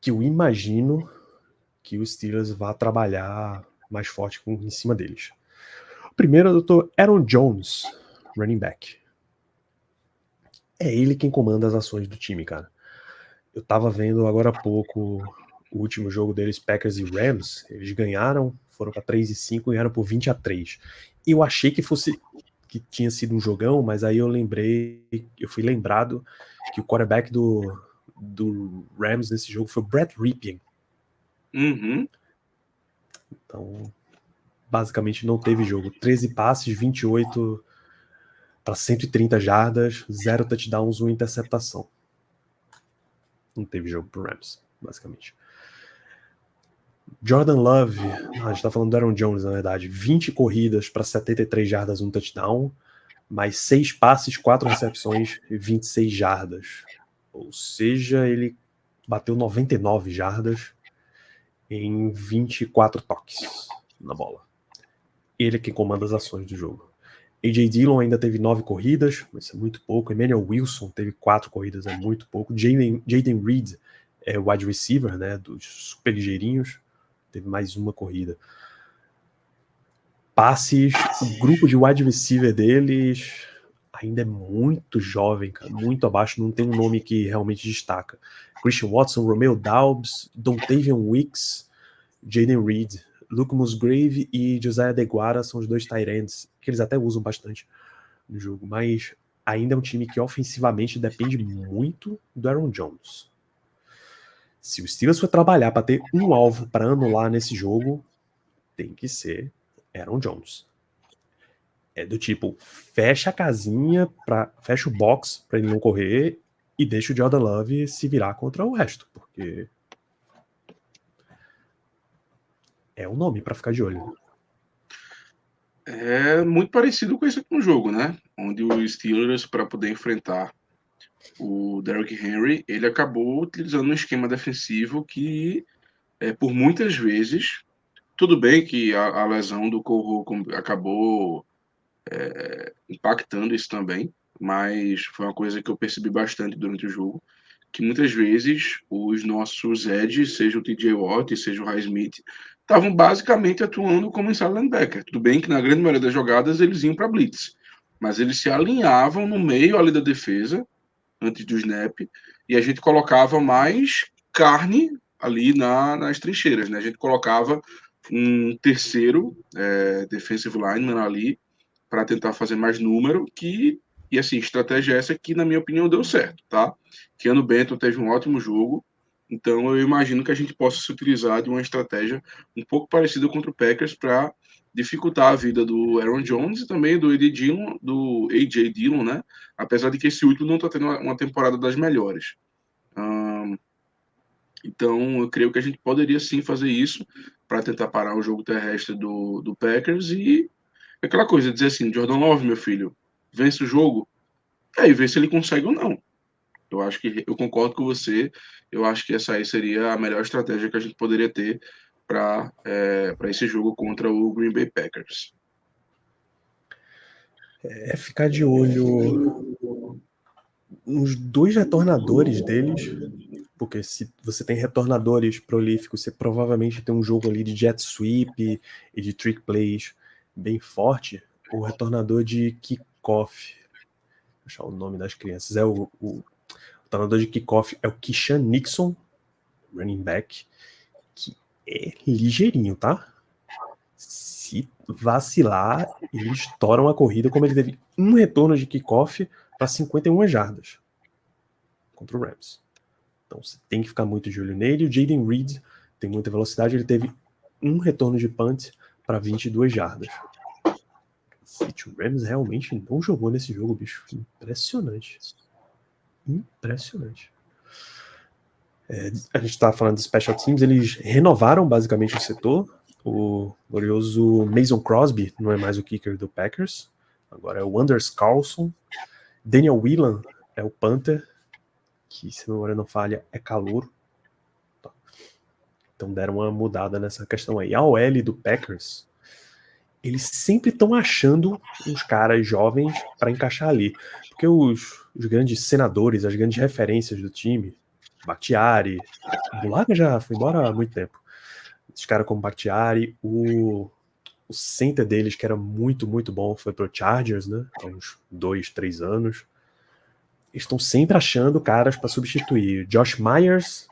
Que eu imagino que o Steelers vá trabalhar mais forte em cima deles. O primeiro é o Dr. Aaron Jones, running back. É ele quem comanda as ações do time, cara. Eu tava vendo agora há pouco o último jogo deles, Packers e Rams. Eles ganharam, foram para 3-5 e ganharam por 20-3. Eu achei que tinha sido um jogão, mas aí eu fui lembrado que o quarterback do Rams nesse jogo foi o Brett Rypien. Uhum. Então, basicamente não teve jogo. 13 passes, 28 para 130 jardas, 0 touchdowns, 1 interceptação. Não teve jogo pro Rams, basicamente. Jordan Love, a gente tá falando do Aaron Jones, na verdade. 20 corridas para 73 jardas, 1 touchdown, mais 6 passes, 4 recepções e 26 jardas. Ou seja, ele bateu 99 jardas em 24 toques na bola. Ele é quem comanda as ações do jogo. A.J. Dillon ainda teve 9 corridas, mas é muito pouco. Emmanuel Wilson teve 4 corridas, é muito pouco. Jaden Reed é wide receiver, né, dos super ligeirinhos, teve mais 1 corrida. Passes, o grupo de wide receiver deles ainda é muito jovem, cara, muito abaixo, não tem um nome que realmente destaca. Christian Watson, Romeo Doubs, Dontavian Wicks, Jaden Reed, Luke Musgrave e Josiah DeGuara são os 2 tight ends, que eles até usam bastante no jogo, mas ainda é um time que ofensivamente depende muito do Aaron Jones. Se o Steelers for trabalhar para ter um alvo para anular nesse jogo, tem que ser Aaron Jones. É do tipo, fecha a casinha, fecha o box para ele não correr e deixa o Jordan Love se virar contra o resto, porque é um nome para ficar de olho. É muito parecido com esse último jogo, né? Onde o Steelers, para poder enfrentar o Derrick Henry, ele acabou utilizando um esquema defensivo que, por muitas vezes, tudo bem que a lesão do Cole acabou impactando isso também, mas foi uma coisa que eu percebi bastante durante o jogo, que muitas vezes os nossos edges, seja o TJ Watt, seja o Highsmith, estavam basicamente atuando como inside linebacker. Tudo bem que na grande maioria das jogadas eles iam para blitz, mas eles se alinhavam no meio ali da defesa, antes do snap, e a gente colocava mais carne ali nas trincheiras, né? A gente colocava um terceiro defensive lineman ali para tentar fazer mais número, e assim, estratégia essa que, na minha opinião, deu certo, tá? Keanu Benton teve um ótimo jogo, então eu imagino que a gente possa se utilizar de uma estratégia um pouco parecida contra o Packers para dificultar a vida do Aaron Jones e também do A.J. Dillon, né? Apesar de que esse último não está tendo uma temporada das melhores. Então, eu creio que a gente poderia sim fazer isso para tentar parar o jogo terrestre do Packers e aquela coisa, dizer assim, Jordan Love, meu filho, vence o jogo, e aí vê se ele consegue ou não. Eu acho que eu concordo com você. Eu acho que essa aí seria a melhor estratégia que a gente poderia ter para esse jogo contra o Green Bay Packers. É ficar de olho nos 2 retornadores deles, porque se você tem retornadores prolíficos, você provavelmente tem um jogo ali de jet sweep e de trick plays bem forte. O retornador de kickoff, deixa eu achar o nome das crianças, o retornador de kickoff é o Kishan Nixon, running back, que é ligeirinho, tá? Se vacilar, ele estoura uma corrida, como ele teve um retorno de kickoff para 51 jardas contra o Rams. Então você tem que ficar muito de olho nele. O Jaden Reed tem muita velocidade, ele teve um retorno de punt para 22 jardas. O Rams realmente não jogou nesse jogo, bicho. Impressionante. Impressionante. A gente estava falando de special teams, eles renovaram basicamente o setor. O glorioso Mason Crosby não é mais o kicker do Packers, agora é o Anders Carlson. Daniel Whelan é o punter, que, se a memória não falha, é calouro. Então deram uma mudada nessa questão aí. A OL do Packers, eles sempre estão achando uns caras jovens para encaixar ali. Porque os grandes senadores, as grandes referências do time, Bakhtiari, Bulaga já foi embora há muito tempo. Esses caras como Bakhtiari, o center deles, que era muito, muito bom, foi pro Chargers, né? Há uns 2, 3 anos. Eles estão sempre achando caras para substituir. Josh Myers,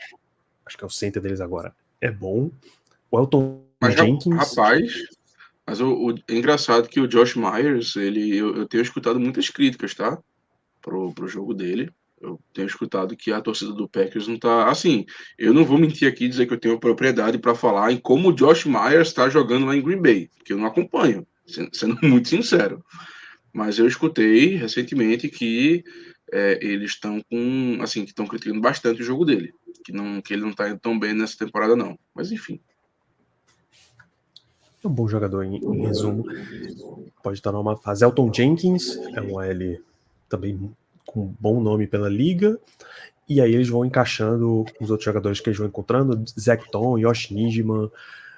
acho que é o center deles agora, é bom. O Elton Jenkins. Rapaz, mas é engraçado que o Josh Myers, eu tenho escutado muitas críticas, tá? Pro jogo dele. Eu tenho escutado que a torcida do Packers não tá... Assim, eu não vou mentir aqui e dizer que eu tenho propriedade para falar em como o Josh Myers está jogando lá em Green Bay, porque eu não acompanho, sendo muito sincero. Mas eu escutei recentemente que eles estão com... Assim, que estão criticando bastante o jogo dele. Que ele não tá indo tão bem nessa temporada, não. Mas, enfim. É um bom jogador, em resumo. Pode estar numa fase. Elton Jenkins é um L também com um bom nome pela liga. E aí eles vão encaixando os outros jogadores que eles vão encontrando. Zach Tom, Yosh Nijman,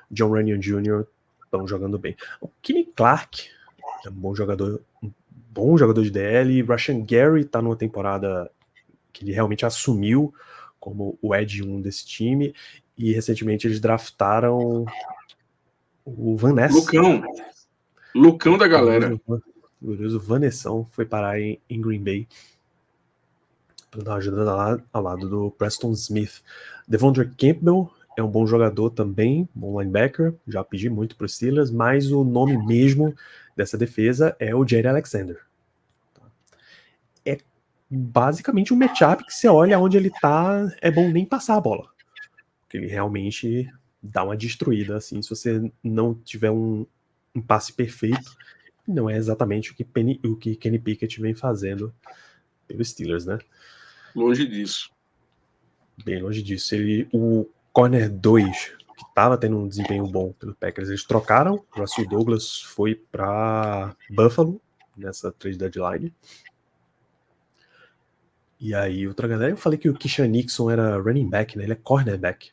John Runyon Jr. estão jogando bem. O Kenny Clark é um bom jogador de DL. Rashan Gary está numa temporada que ele realmente assumiu como o Ed 1 desse time. E recentemente eles draftaram o Van Ness. Lucão da galera. O glorioso Vanessão foi parar em Green Bay para dar uma ajuda ao lado do Preston Smith. Devondre Campbell é um bom jogador também, bom linebacker, já pedi muito para os Steelers, mas o nome mesmo dessa defesa é o Jaire Alexander. É basicamente um matchup que você olha onde ele tá, é bom nem passar a bola, porque ele realmente dá uma destruída, assim, se você não tiver um passe perfeito. Não é exatamente o que Kenny Pickett vem fazendo pelos Steelers, né? Longe disso. Bem longe disso. O corner 2, que estava tendo um desempenho bom pelo Packers, eles trocaram. O Russell Douglas foi para Buffalo nessa trade deadline. E aí, outra galera, eu falei que o Keyshawn Nixon era running back, né? Ele é cornerback.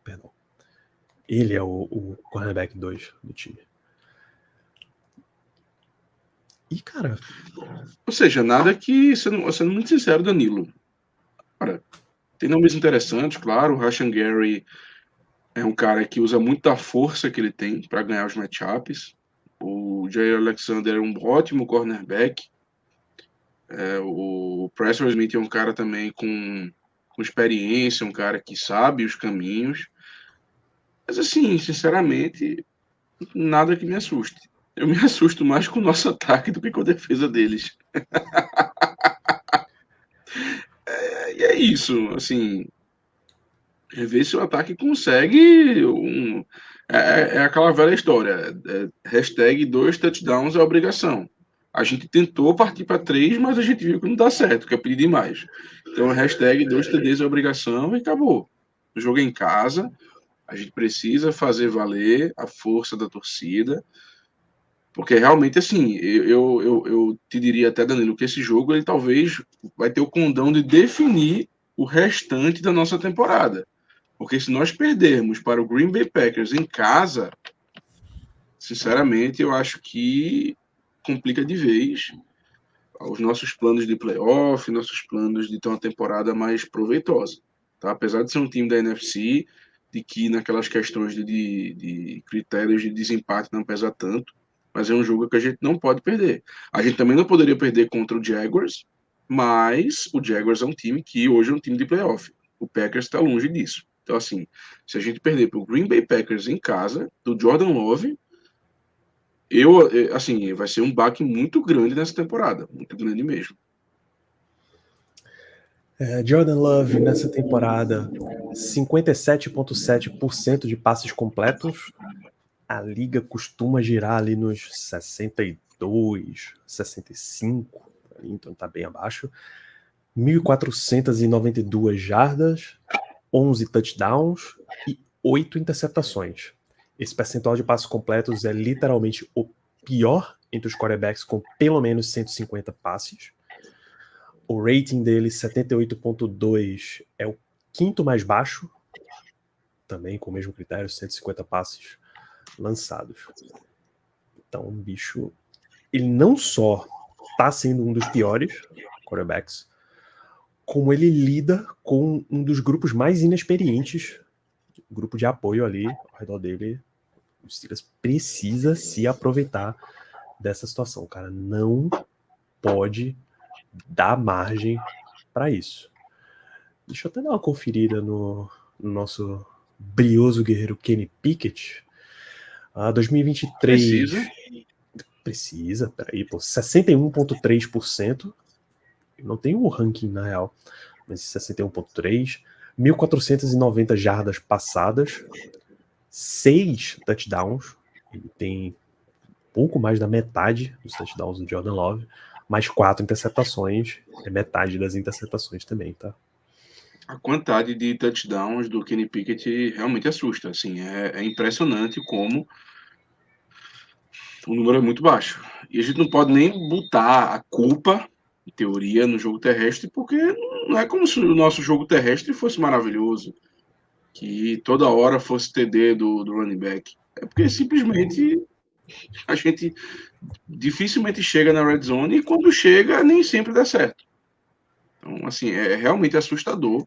Perdão. Ele é o cornerback 2 do time. E, cara... Ou seja, nada que, sendo muito sincero, Danilo. Cara, tem nomes interessantes, claro. O Rashan Gary é um cara que usa muita força que ele tem para ganhar os matchups. O Jaire Alexander é um ótimo cornerback. O Preston Smith é um cara também com experiência, um cara que sabe os caminhos. Mas, assim, sinceramente, nada que me assuste. Eu me assusto mais com o nosso ataque do que com a defesa deles. E é isso, assim, ver se o ataque consegue é aquela velha história, hashtag 2 touchdowns é obrigação. A gente tentou partir para 3, mas a gente viu que não dá certo, que é pedir demais. Então, hashtag 2 TDs é obrigação e acabou. O jogo é em casa, a gente precisa fazer valer a força da torcida, porque realmente, assim, eu te diria até, Danilo, que esse jogo ele talvez vai ter o condão de definir o restante da nossa temporada. Porque se nós perdermos para o Green Bay Packers em casa, sinceramente, eu acho que complica de vez os nossos planos de playoff, nossos planos de ter uma temporada mais proveitosa. Tá? Apesar de ser um time da NFC, de que naquelas questões de critérios de desempate não pesa tanto, mas é um jogo que a gente não pode perder. A gente também não poderia perder contra o Jaguars, mas o Jaguars é um time que hoje é um time de playoff. O Packers está longe disso. Então, assim, se a gente perder para o Green Bay Packers em casa, do Jordan Love, assim, vai ser um baque muito grande nessa temporada, muito grande mesmo. Jordan Love, nessa temporada, 57,7% de passes completos. A liga costuma girar ali nos 62, 65, então tá bem abaixo. 1.492 jardas, 11 touchdowns e 8 interceptações. Esse percentual de passes completos é literalmente o pior entre os quarterbacks com pelo menos 150 passes. O rating dele, 78,2, é o quinto mais baixo, também com o mesmo critério, 150 passes lançados. Então, o bicho, ele não só tá sendo um dos piores quarterbacks, como ele lida com um dos grupos mais inexperientes, grupo de apoio ali ao redor dele. O Steelers precisa se aproveitar dessa situação, cara. Não pode dar margem para isso. Deixa eu até dar uma conferida no nosso brioso guerreiro Kenny Pickett. 2023... Precisa, peraí, pô, 61,3%. Não tem um ranking na real, mas 61,3%. 1.490 jardas passadas, 6 touchdowns. Ele tem pouco mais da metade dos touchdowns do Jordan Love, mais 4 interceptações, é metade das interceptações também, tá? A quantidade de touchdowns do Kenny Pickett realmente assusta. Assim, é impressionante como o número é muito baixo. E a gente não pode nem botar a culpa, em teoria, no jogo terrestre, porque não é como se o nosso jogo terrestre fosse maravilhoso, que toda hora fosse TD do running back. É porque simplesmente a gente dificilmente chega na red zone e quando chega, nem sempre dá certo. Então, assim, é realmente assustador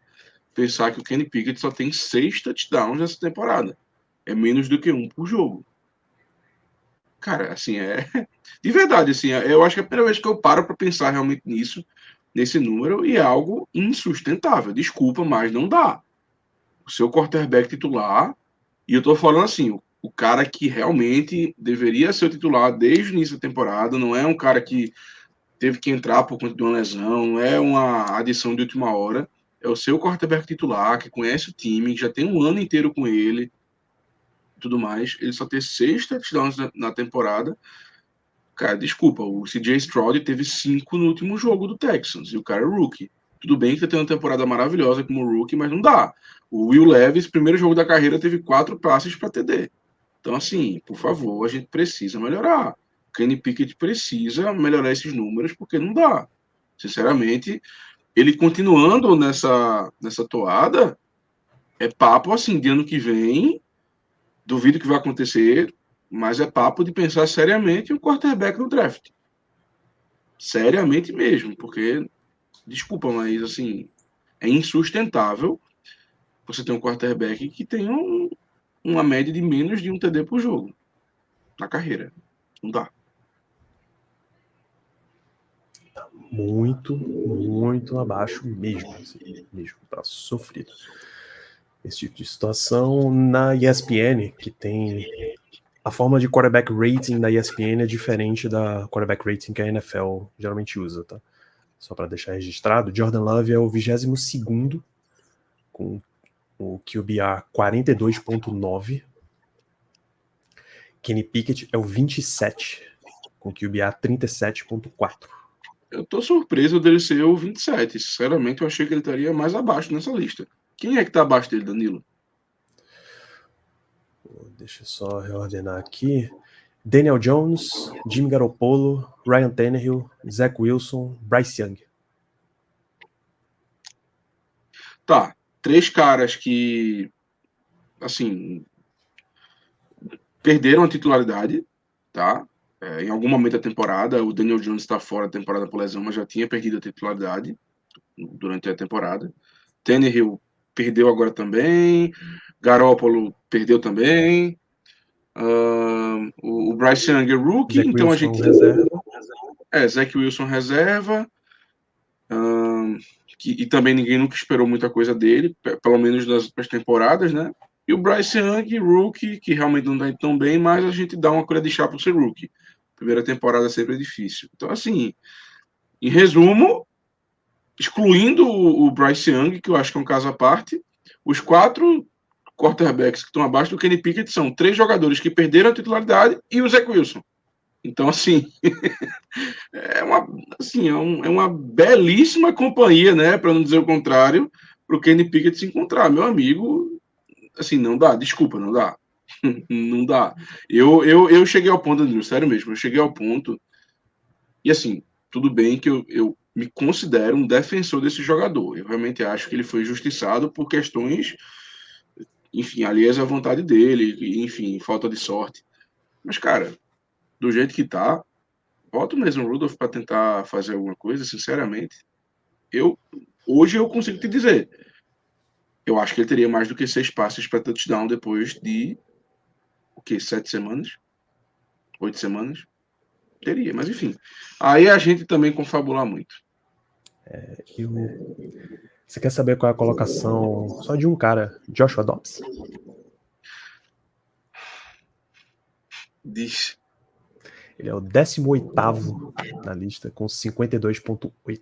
pensar que o Kenny Pickett só tem 6 touchdowns nessa temporada. É menos do que um por jogo. Cara, assim, de verdade, assim, eu acho que é a primeira vez que eu paro para pensar realmente nisso, nesse número, e é algo insustentável. Desculpa, mas não dá. O seu quarterback titular, e eu tô falando assim, o cara que realmente deveria ser o titular desde o início da temporada, não é um cara que teve que entrar por conta de uma lesão, não é uma adição de última hora, é o seu quarterback titular, que conhece o time, que já tem um ano inteiro com ele, tudo mais, ele só ter 6 touchdowns na temporada. Cara, desculpa, o CJ Stroud teve 5 no último jogo do Texans, e o cara é rookie. Tudo bem que tá tendo uma temporada maravilhosa como rookie, mas não dá. O Will Levis, primeiro jogo da carreira, teve 4 passes para TD. Então, assim, por favor, a gente precisa melhorar. O Kenny Pickett precisa melhorar esses números, porque não dá. Sinceramente, ele continuando nessa toada, é papo assim, de ano que vem, duvido que vai acontecer, mas é papo de pensar seriamente o quarterback no draft. Seriamente mesmo, porque, desculpa, mas assim, é insustentável você ter um quarterback que tem uma média de menos de um TD por jogo na carreira. Não dá. Muito, muito abaixo mesmo, assim, mesmo, tá sofrido. Esse tipo de situação na ESPN, que tem a forma de quarterback rating da ESPN é diferente da quarterback rating que a NFL geralmente usa, tá? Só para deixar registrado, Jordan Love é o 22º com o QBR 42,9. Kenny Pickett é o 27 com o QBR 37,4. Eu tô surpreso dele ser o 27. Sinceramente, eu achei que ele estaria mais abaixo nessa lista. Quem é que tá abaixo dele, Danilo? Deixa eu só reordenar aqui. Daniel Jones, Jimmy Garoppolo, Ryan Tannehill, Zach Wilson, Bryce Young. Tá, 3 caras que, assim, perderam a titularidade, tá? Em algum momento da temporada, o Daniel Jones está fora da temporada por lesão, mas já tinha perdido a titularidade durante a temporada. Tannehill perdeu agora também. Garoppolo perdeu também. O Bryce Young é rookie, Zach então a Wilson gente... reserva. Zach Wilson reserva. E também ninguém nunca esperou muita coisa dele, pelo menos nas últimas temporadas, né? E o Bryce Young, rookie, que realmente não está indo tão bem, mas a gente dá uma colher de chá para ser rookie. Primeira temporada sempre é difícil. Então, assim, em resumo, excluindo o Bryce Young, que eu acho que é um caso à parte, os 4 quarterbacks que estão abaixo do Kenny Pickett são 3 jogadores que perderam a titularidade e o Zach Wilson. Então, assim, é uma belíssima companhia, né, para não dizer o contrário, para o Kenny Pickett se encontrar. Meu amigo, assim, não dá, desculpa, não dá. Não dá. Eu cheguei ao ponto, Danilo, sério mesmo, eu cheguei ao ponto, e assim, tudo bem que eu me considero um defensor desse jogador. Eu realmente acho que ele foi injustiçado por questões, enfim, alheias à vontade dele, enfim, falta de sorte. Mas, cara, do jeito que tá, bota o mesmo Rudolph para tentar fazer alguma coisa, sinceramente. Eu hoje eu consigo te dizer, eu acho que ele teria mais do que 6 passes para touchdown depois de o quê? 7 semanas? 8 semanas? Teria, mas enfim. Aí a gente também confabula muito. Você quer saber qual é a colocação só de um cara, Joshua Dobbs? Diz. Ele é o 18º na lista, com 52,8.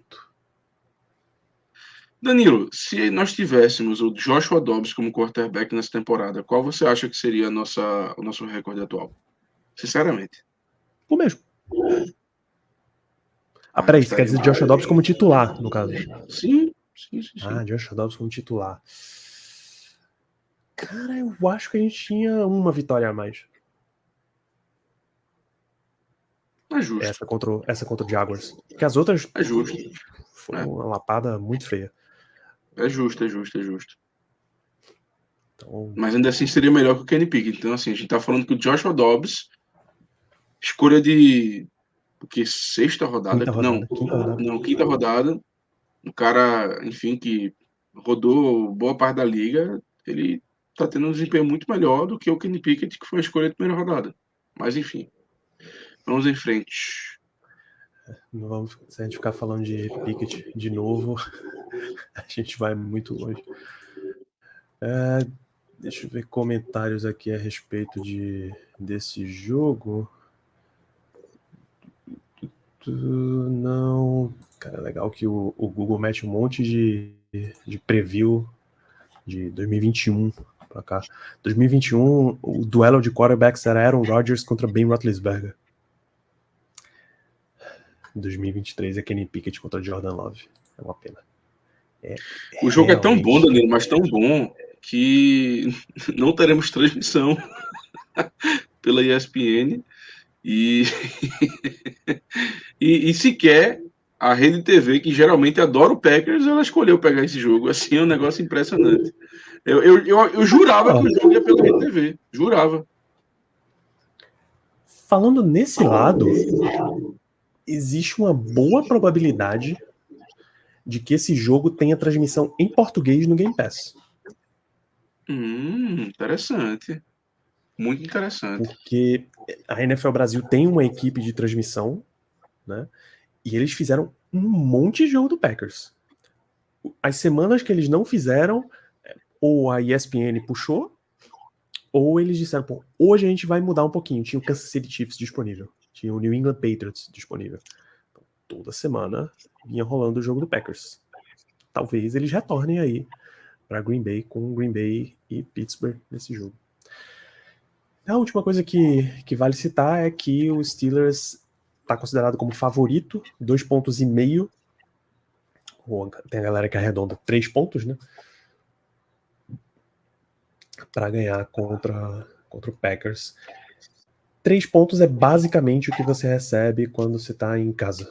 Danilo, se nós tivéssemos o Joshua Dobbs como quarterback nessa temporada, qual você acha que seria o nosso recorde atual? Sinceramente. O mesmo. Nós Peraí, você quer dizer estaríamos. Joshua Dobbs como titular, no caso? Sim, sim, sim, sim. Joshua Dobbs como titular. Cara, eu acho que a gente tinha uma vitória a mais. É justo. Essa contra o Jaguars. Porque as outras É justo. foram uma lapada muito feia. É justo, é justo, é justo. Então, Mas ainda assim seria melhor que o Kenny Pickett. Então, assim, a gente tá falando que o Joshua Dobbs, escolha de. O que? Sexta rodada? quinta Não, rodada. Quinta rodada. não, quinta rodada. Um cara, enfim, que rodou boa parte da liga, ele tá tendo um desempenho muito melhor do que o Kenny Pickett, que foi a escolha de primeira rodada. Mas, enfim, vamos em frente. Não vamos, se a gente ficar falando de Pickett de novo, a gente vai muito longe. Deixa eu ver comentários aqui a respeito desse jogo. Não. Cara, é legal que o Google mete um monte de preview de 2021 pra cá. 2021, o duelo de quarterbacks era Aaron Rodgers contra Ben Roethlisberger. 2023 é Kenny Pickett contra Jordan Love. É uma pena. O jogo é tão bom, Realmente. Danilo, mas tão bom que não teremos transmissão pela ESPN e, e sequer a Rede TV, que geralmente adora o Packers, ela escolheu pegar esse jogo. Assim, é um negócio impressionante. Eu jurava que o jogo ia pela Rede TV. Jurava. Falando nesse lado, existe uma boa probabilidade de que esse jogo tenha transmissão em português no Game Pass. Interessante. Muito interessante. Porque a NFL Brasil tem uma equipe de transmissão, né? E eles fizeram um monte de jogo do Packers. As semanas que eles não fizeram, ou a ESPN puxou, ou eles disseram, pô, hoje a gente vai mudar um pouquinho. Tinha o Kansas City Chiefs disponível, tinha o New England Patriots disponível. Então, toda semana vinha rolando o jogo do Packers. Talvez eles retornem aí para Green Bay, com Green Bay e Pittsburgh nesse jogo. A última coisa que vale citar é que o Steelers está considerado como favorito, 2,5 pontos. Tem a galera que arredonda 3 pontos, né? Para ganhar contra o Packers. 3 pontos é basicamente o que você recebe quando você está em casa.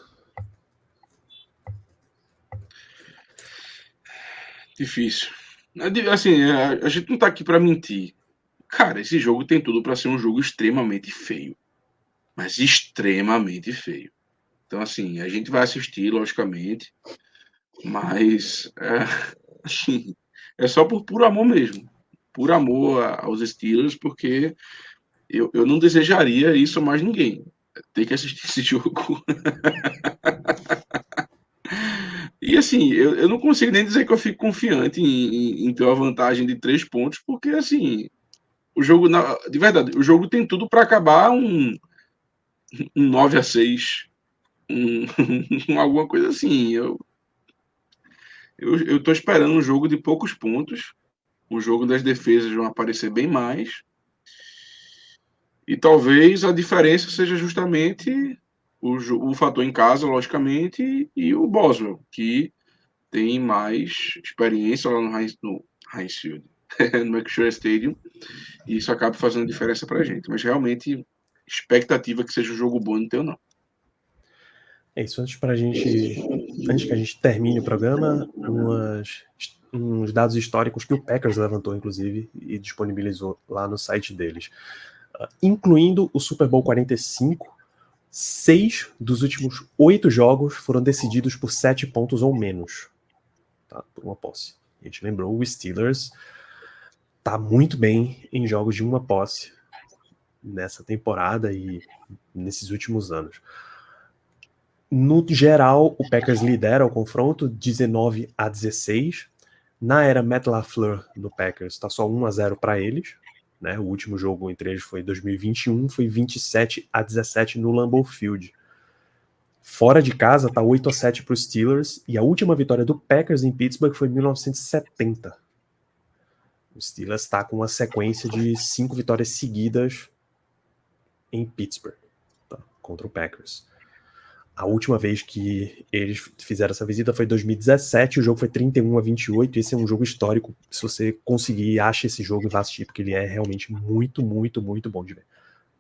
Difícil. Assim, a gente não tá aqui para mentir. Cara, esse jogo tem tudo para ser um jogo extremamente feio. Mas extremamente feio. Então, assim, a gente vai assistir, logicamente. Mas, assim, é só por puro amor mesmo. Por amor aos Steelers, porque eu não desejaria isso a mais ninguém. Ter que assistir esse jogo. E assim, eu não consigo nem dizer que eu fico confiante em ter uma vantagem de 3 pontos, porque assim, o jogo, de verdade, o jogo tem tudo para acabar um 9-6, alguma coisa assim. Eu tô esperando um jogo de poucos pontos. O jogo das defesas vão aparecer bem mais. E talvez a diferença seja justamente o fator em casa, logicamente, e o Boswell, que tem mais experiência lá no Heinz Field, no Acrisure Stadium, e isso acaba fazendo diferença pra gente. Mas realmente, expectativa que seja um jogo bom não tenho, não. É isso, antes que a gente termine o programa, uns dados históricos que o Packers levantou, inclusive, e disponibilizou lá no site deles. Incluindo o Super Bowl 45, 6 dos últimos 8 jogos foram decididos por 7 pontos ou menos, tá? Por uma posse. A gente lembrou, o Steelers tá muito bem em jogos de uma posse nessa temporada e nesses últimos anos. No geral, o Packers lidera o confronto 19-16. Na era Matt LaFleur no Packers, está só 1-0 para eles. Né? O último jogo entre eles foi em 2021, foi 27-17 no Lambeau Field. Fora de casa, tá 8-7 para os Steelers. E a última vitória do Packers em Pittsburgh foi em 1970. O Steelers está com uma sequência de 5 vitórias seguidas em Pittsburgh, tá? Contra o Packers. A última vez que eles fizeram essa visita foi em 2017, o jogo foi 31-28, esse é um jogo histórico. Se você conseguir, ache esse jogo e vá assistir, porque ele é realmente muito, muito, muito bom de ver.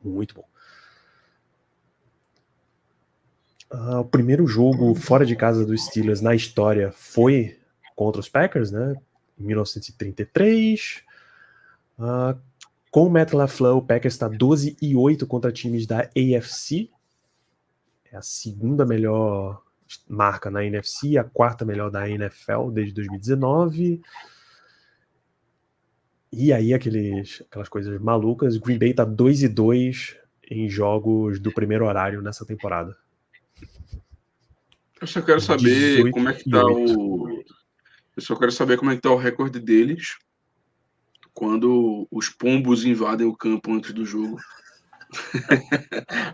Muito bom. O primeiro jogo fora de casa dos Steelers na história foi contra os Packers, né? Em 1933. Com o Matt LaFleur, o Packers está 12-8 contra times da AFC. É a segunda melhor marca na NFC, a quarta melhor da NFL desde 2019. E aí aquelas coisas malucas, Green Bay tá 2-2 em jogos do primeiro horário nessa temporada. Eu só quero saber como é que tá Eu só quero saber como é que tá o recorde deles quando os pombos invadem o campo antes do jogo.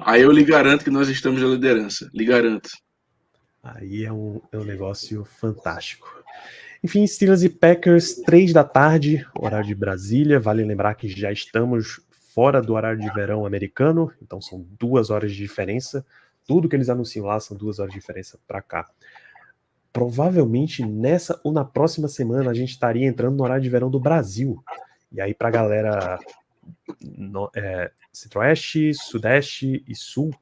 Aí eu lhe garanto que nós estamos na liderança. Lhe garanto. Aí é um negócio fantástico. Enfim, Steelers e Packers, 3 da tarde, horário de Brasília. Vale lembrar que já estamos fora do horário de verão americano, então são 2 horas de diferença. Tudo que eles anunciam lá são 2 horas de diferença para cá. Provavelmente nessa ou na próxima semana a gente estaria entrando no horário de verão do Brasil. E aí pra galera Centro-Oeste, Sudeste e Sul,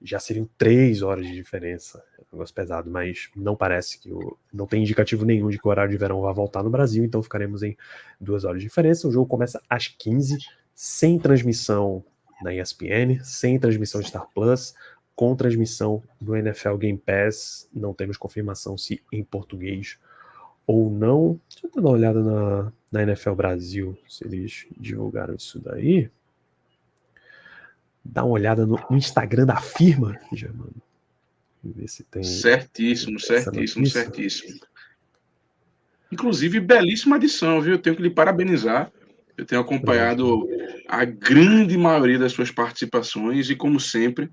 já seriam 3 horas de diferença. É um negócio pesado, mas não parece que não tem indicativo nenhum de que o horário de verão vai voltar no Brasil, então ficaremos em 2 horas de diferença. O jogo começa às 15, sem transmissão na ESPN, sem transmissão de Star Plus, com transmissão do NFL Game Pass. Não temos confirmação se em português ou não. Deixa eu dar uma olhada na NFL Brasil, se eles divulgaram isso daí. Dá uma olhada no Instagram da firma, Germano. Ver se tem. Certíssimo. Inclusive, belíssima edição, viu? Eu tenho que lhe parabenizar. Eu tenho acompanhado a grande maioria das suas participações e, como sempre,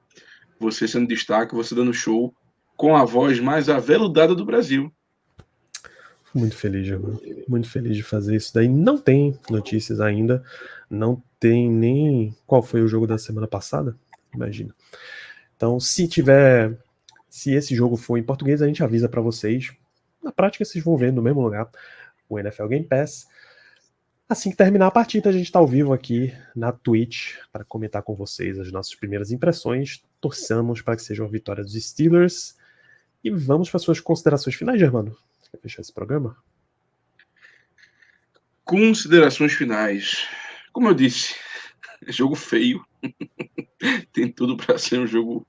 você sendo destaque, você dando show com a voz mais aveludada do Brasil. Muito feliz, Germano. Muito feliz de fazer isso daí. Não tem notícias ainda. Não tem nem qual foi o jogo da semana passada. Imagina. Então, se esse jogo for em português, a gente avisa para vocês. Na prática, vocês vão ver no mesmo lugar o NFL Game Pass. Assim que terminar a partida, a gente está ao vivo aqui na Twitch para comentar com vocês as nossas primeiras impressões. Torçamos para que seja uma vitória dos Steelers. E vamos para suas considerações finais, Germano. Você quer fechar esse programa? Considerações finais. Como eu disse, é jogo feio. Tem tudo para ser um jogo.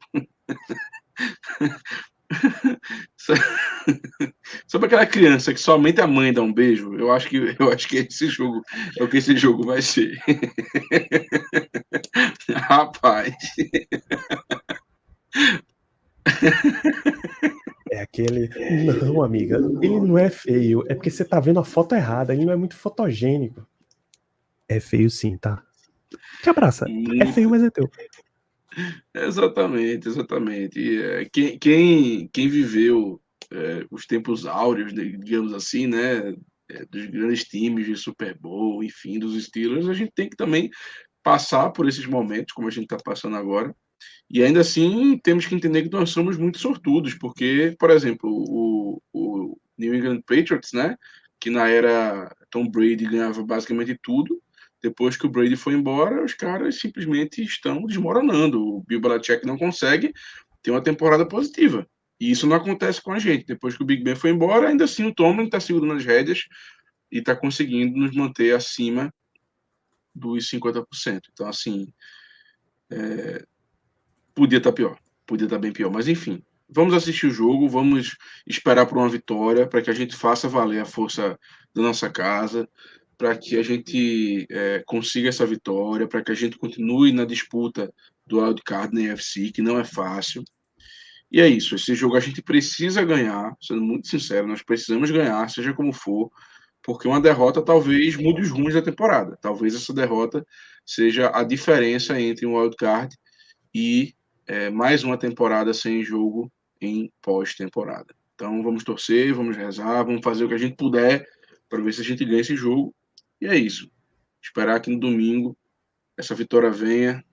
Sobre aquela criança que somente a mãe dá um beijo, eu acho que esse jogo é o que esse jogo vai ser. Rapaz. É aquele. Não, amiga, ele não é feio. É porque você tá vendo a foto errada. Ele não é muito fotogênico. É feio sim, tá? Te abraça. É feio, mas é teu. Exatamente. Quem viveu os tempos áureos, digamos assim, né, dos grandes times de Super Bowl, enfim, dos Steelers, a gente tem que também passar por esses momentos, como a gente está passando agora, e ainda assim temos que entender que nós somos muito sortudos, porque, por exemplo, o New England Patriots, né, que na era Tom Brady ganhava basicamente tudo, depois que o Brady foi embora, os caras simplesmente estão desmoronando. O Bill Belichick não consegue ter uma temporada positiva. E isso não acontece com a gente. Depois que o Big Ben foi embora, ainda assim o Tomlin está segurando as rédeas e está conseguindo nos manter acima dos 50%. Então, assim, podia estar pior. Podia estar bem pior. Mas, enfim, vamos assistir o jogo, vamos esperar por uma vitória, para que a gente faça valer a força da nossa casa, para que a gente consiga essa vitória, para que a gente continue na disputa do wildcard na NFC, que não é fácil. E é isso, esse jogo a gente precisa ganhar, sendo muito sincero, nós precisamos ganhar, seja como for, porque uma derrota talvez mude os rumos da temporada. Talvez essa derrota seja a diferença entre um wildcard e mais uma temporada sem jogo em pós-temporada. Então vamos torcer, vamos rezar, vamos fazer o que a gente puder para ver se a gente ganha esse jogo. E é isso. Esperar que no domingo essa vitória venha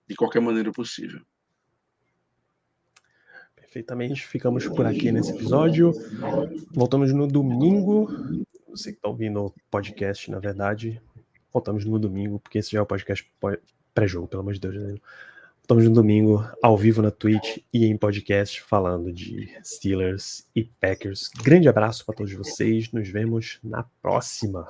de qualquer maneira possível. Perfeitamente, ficamos por aqui nesse episódio. Voltamos no domingo. Você que está ouvindo o podcast, na verdade, voltamos no domingo, porque esse já é o podcast pré-jogo, pelo amor de Deus. Né? Voltamos no domingo, ao vivo na Twitch e em podcast, falando de Steelers e Packers. Grande abraço para todos vocês, nos vemos na próxima.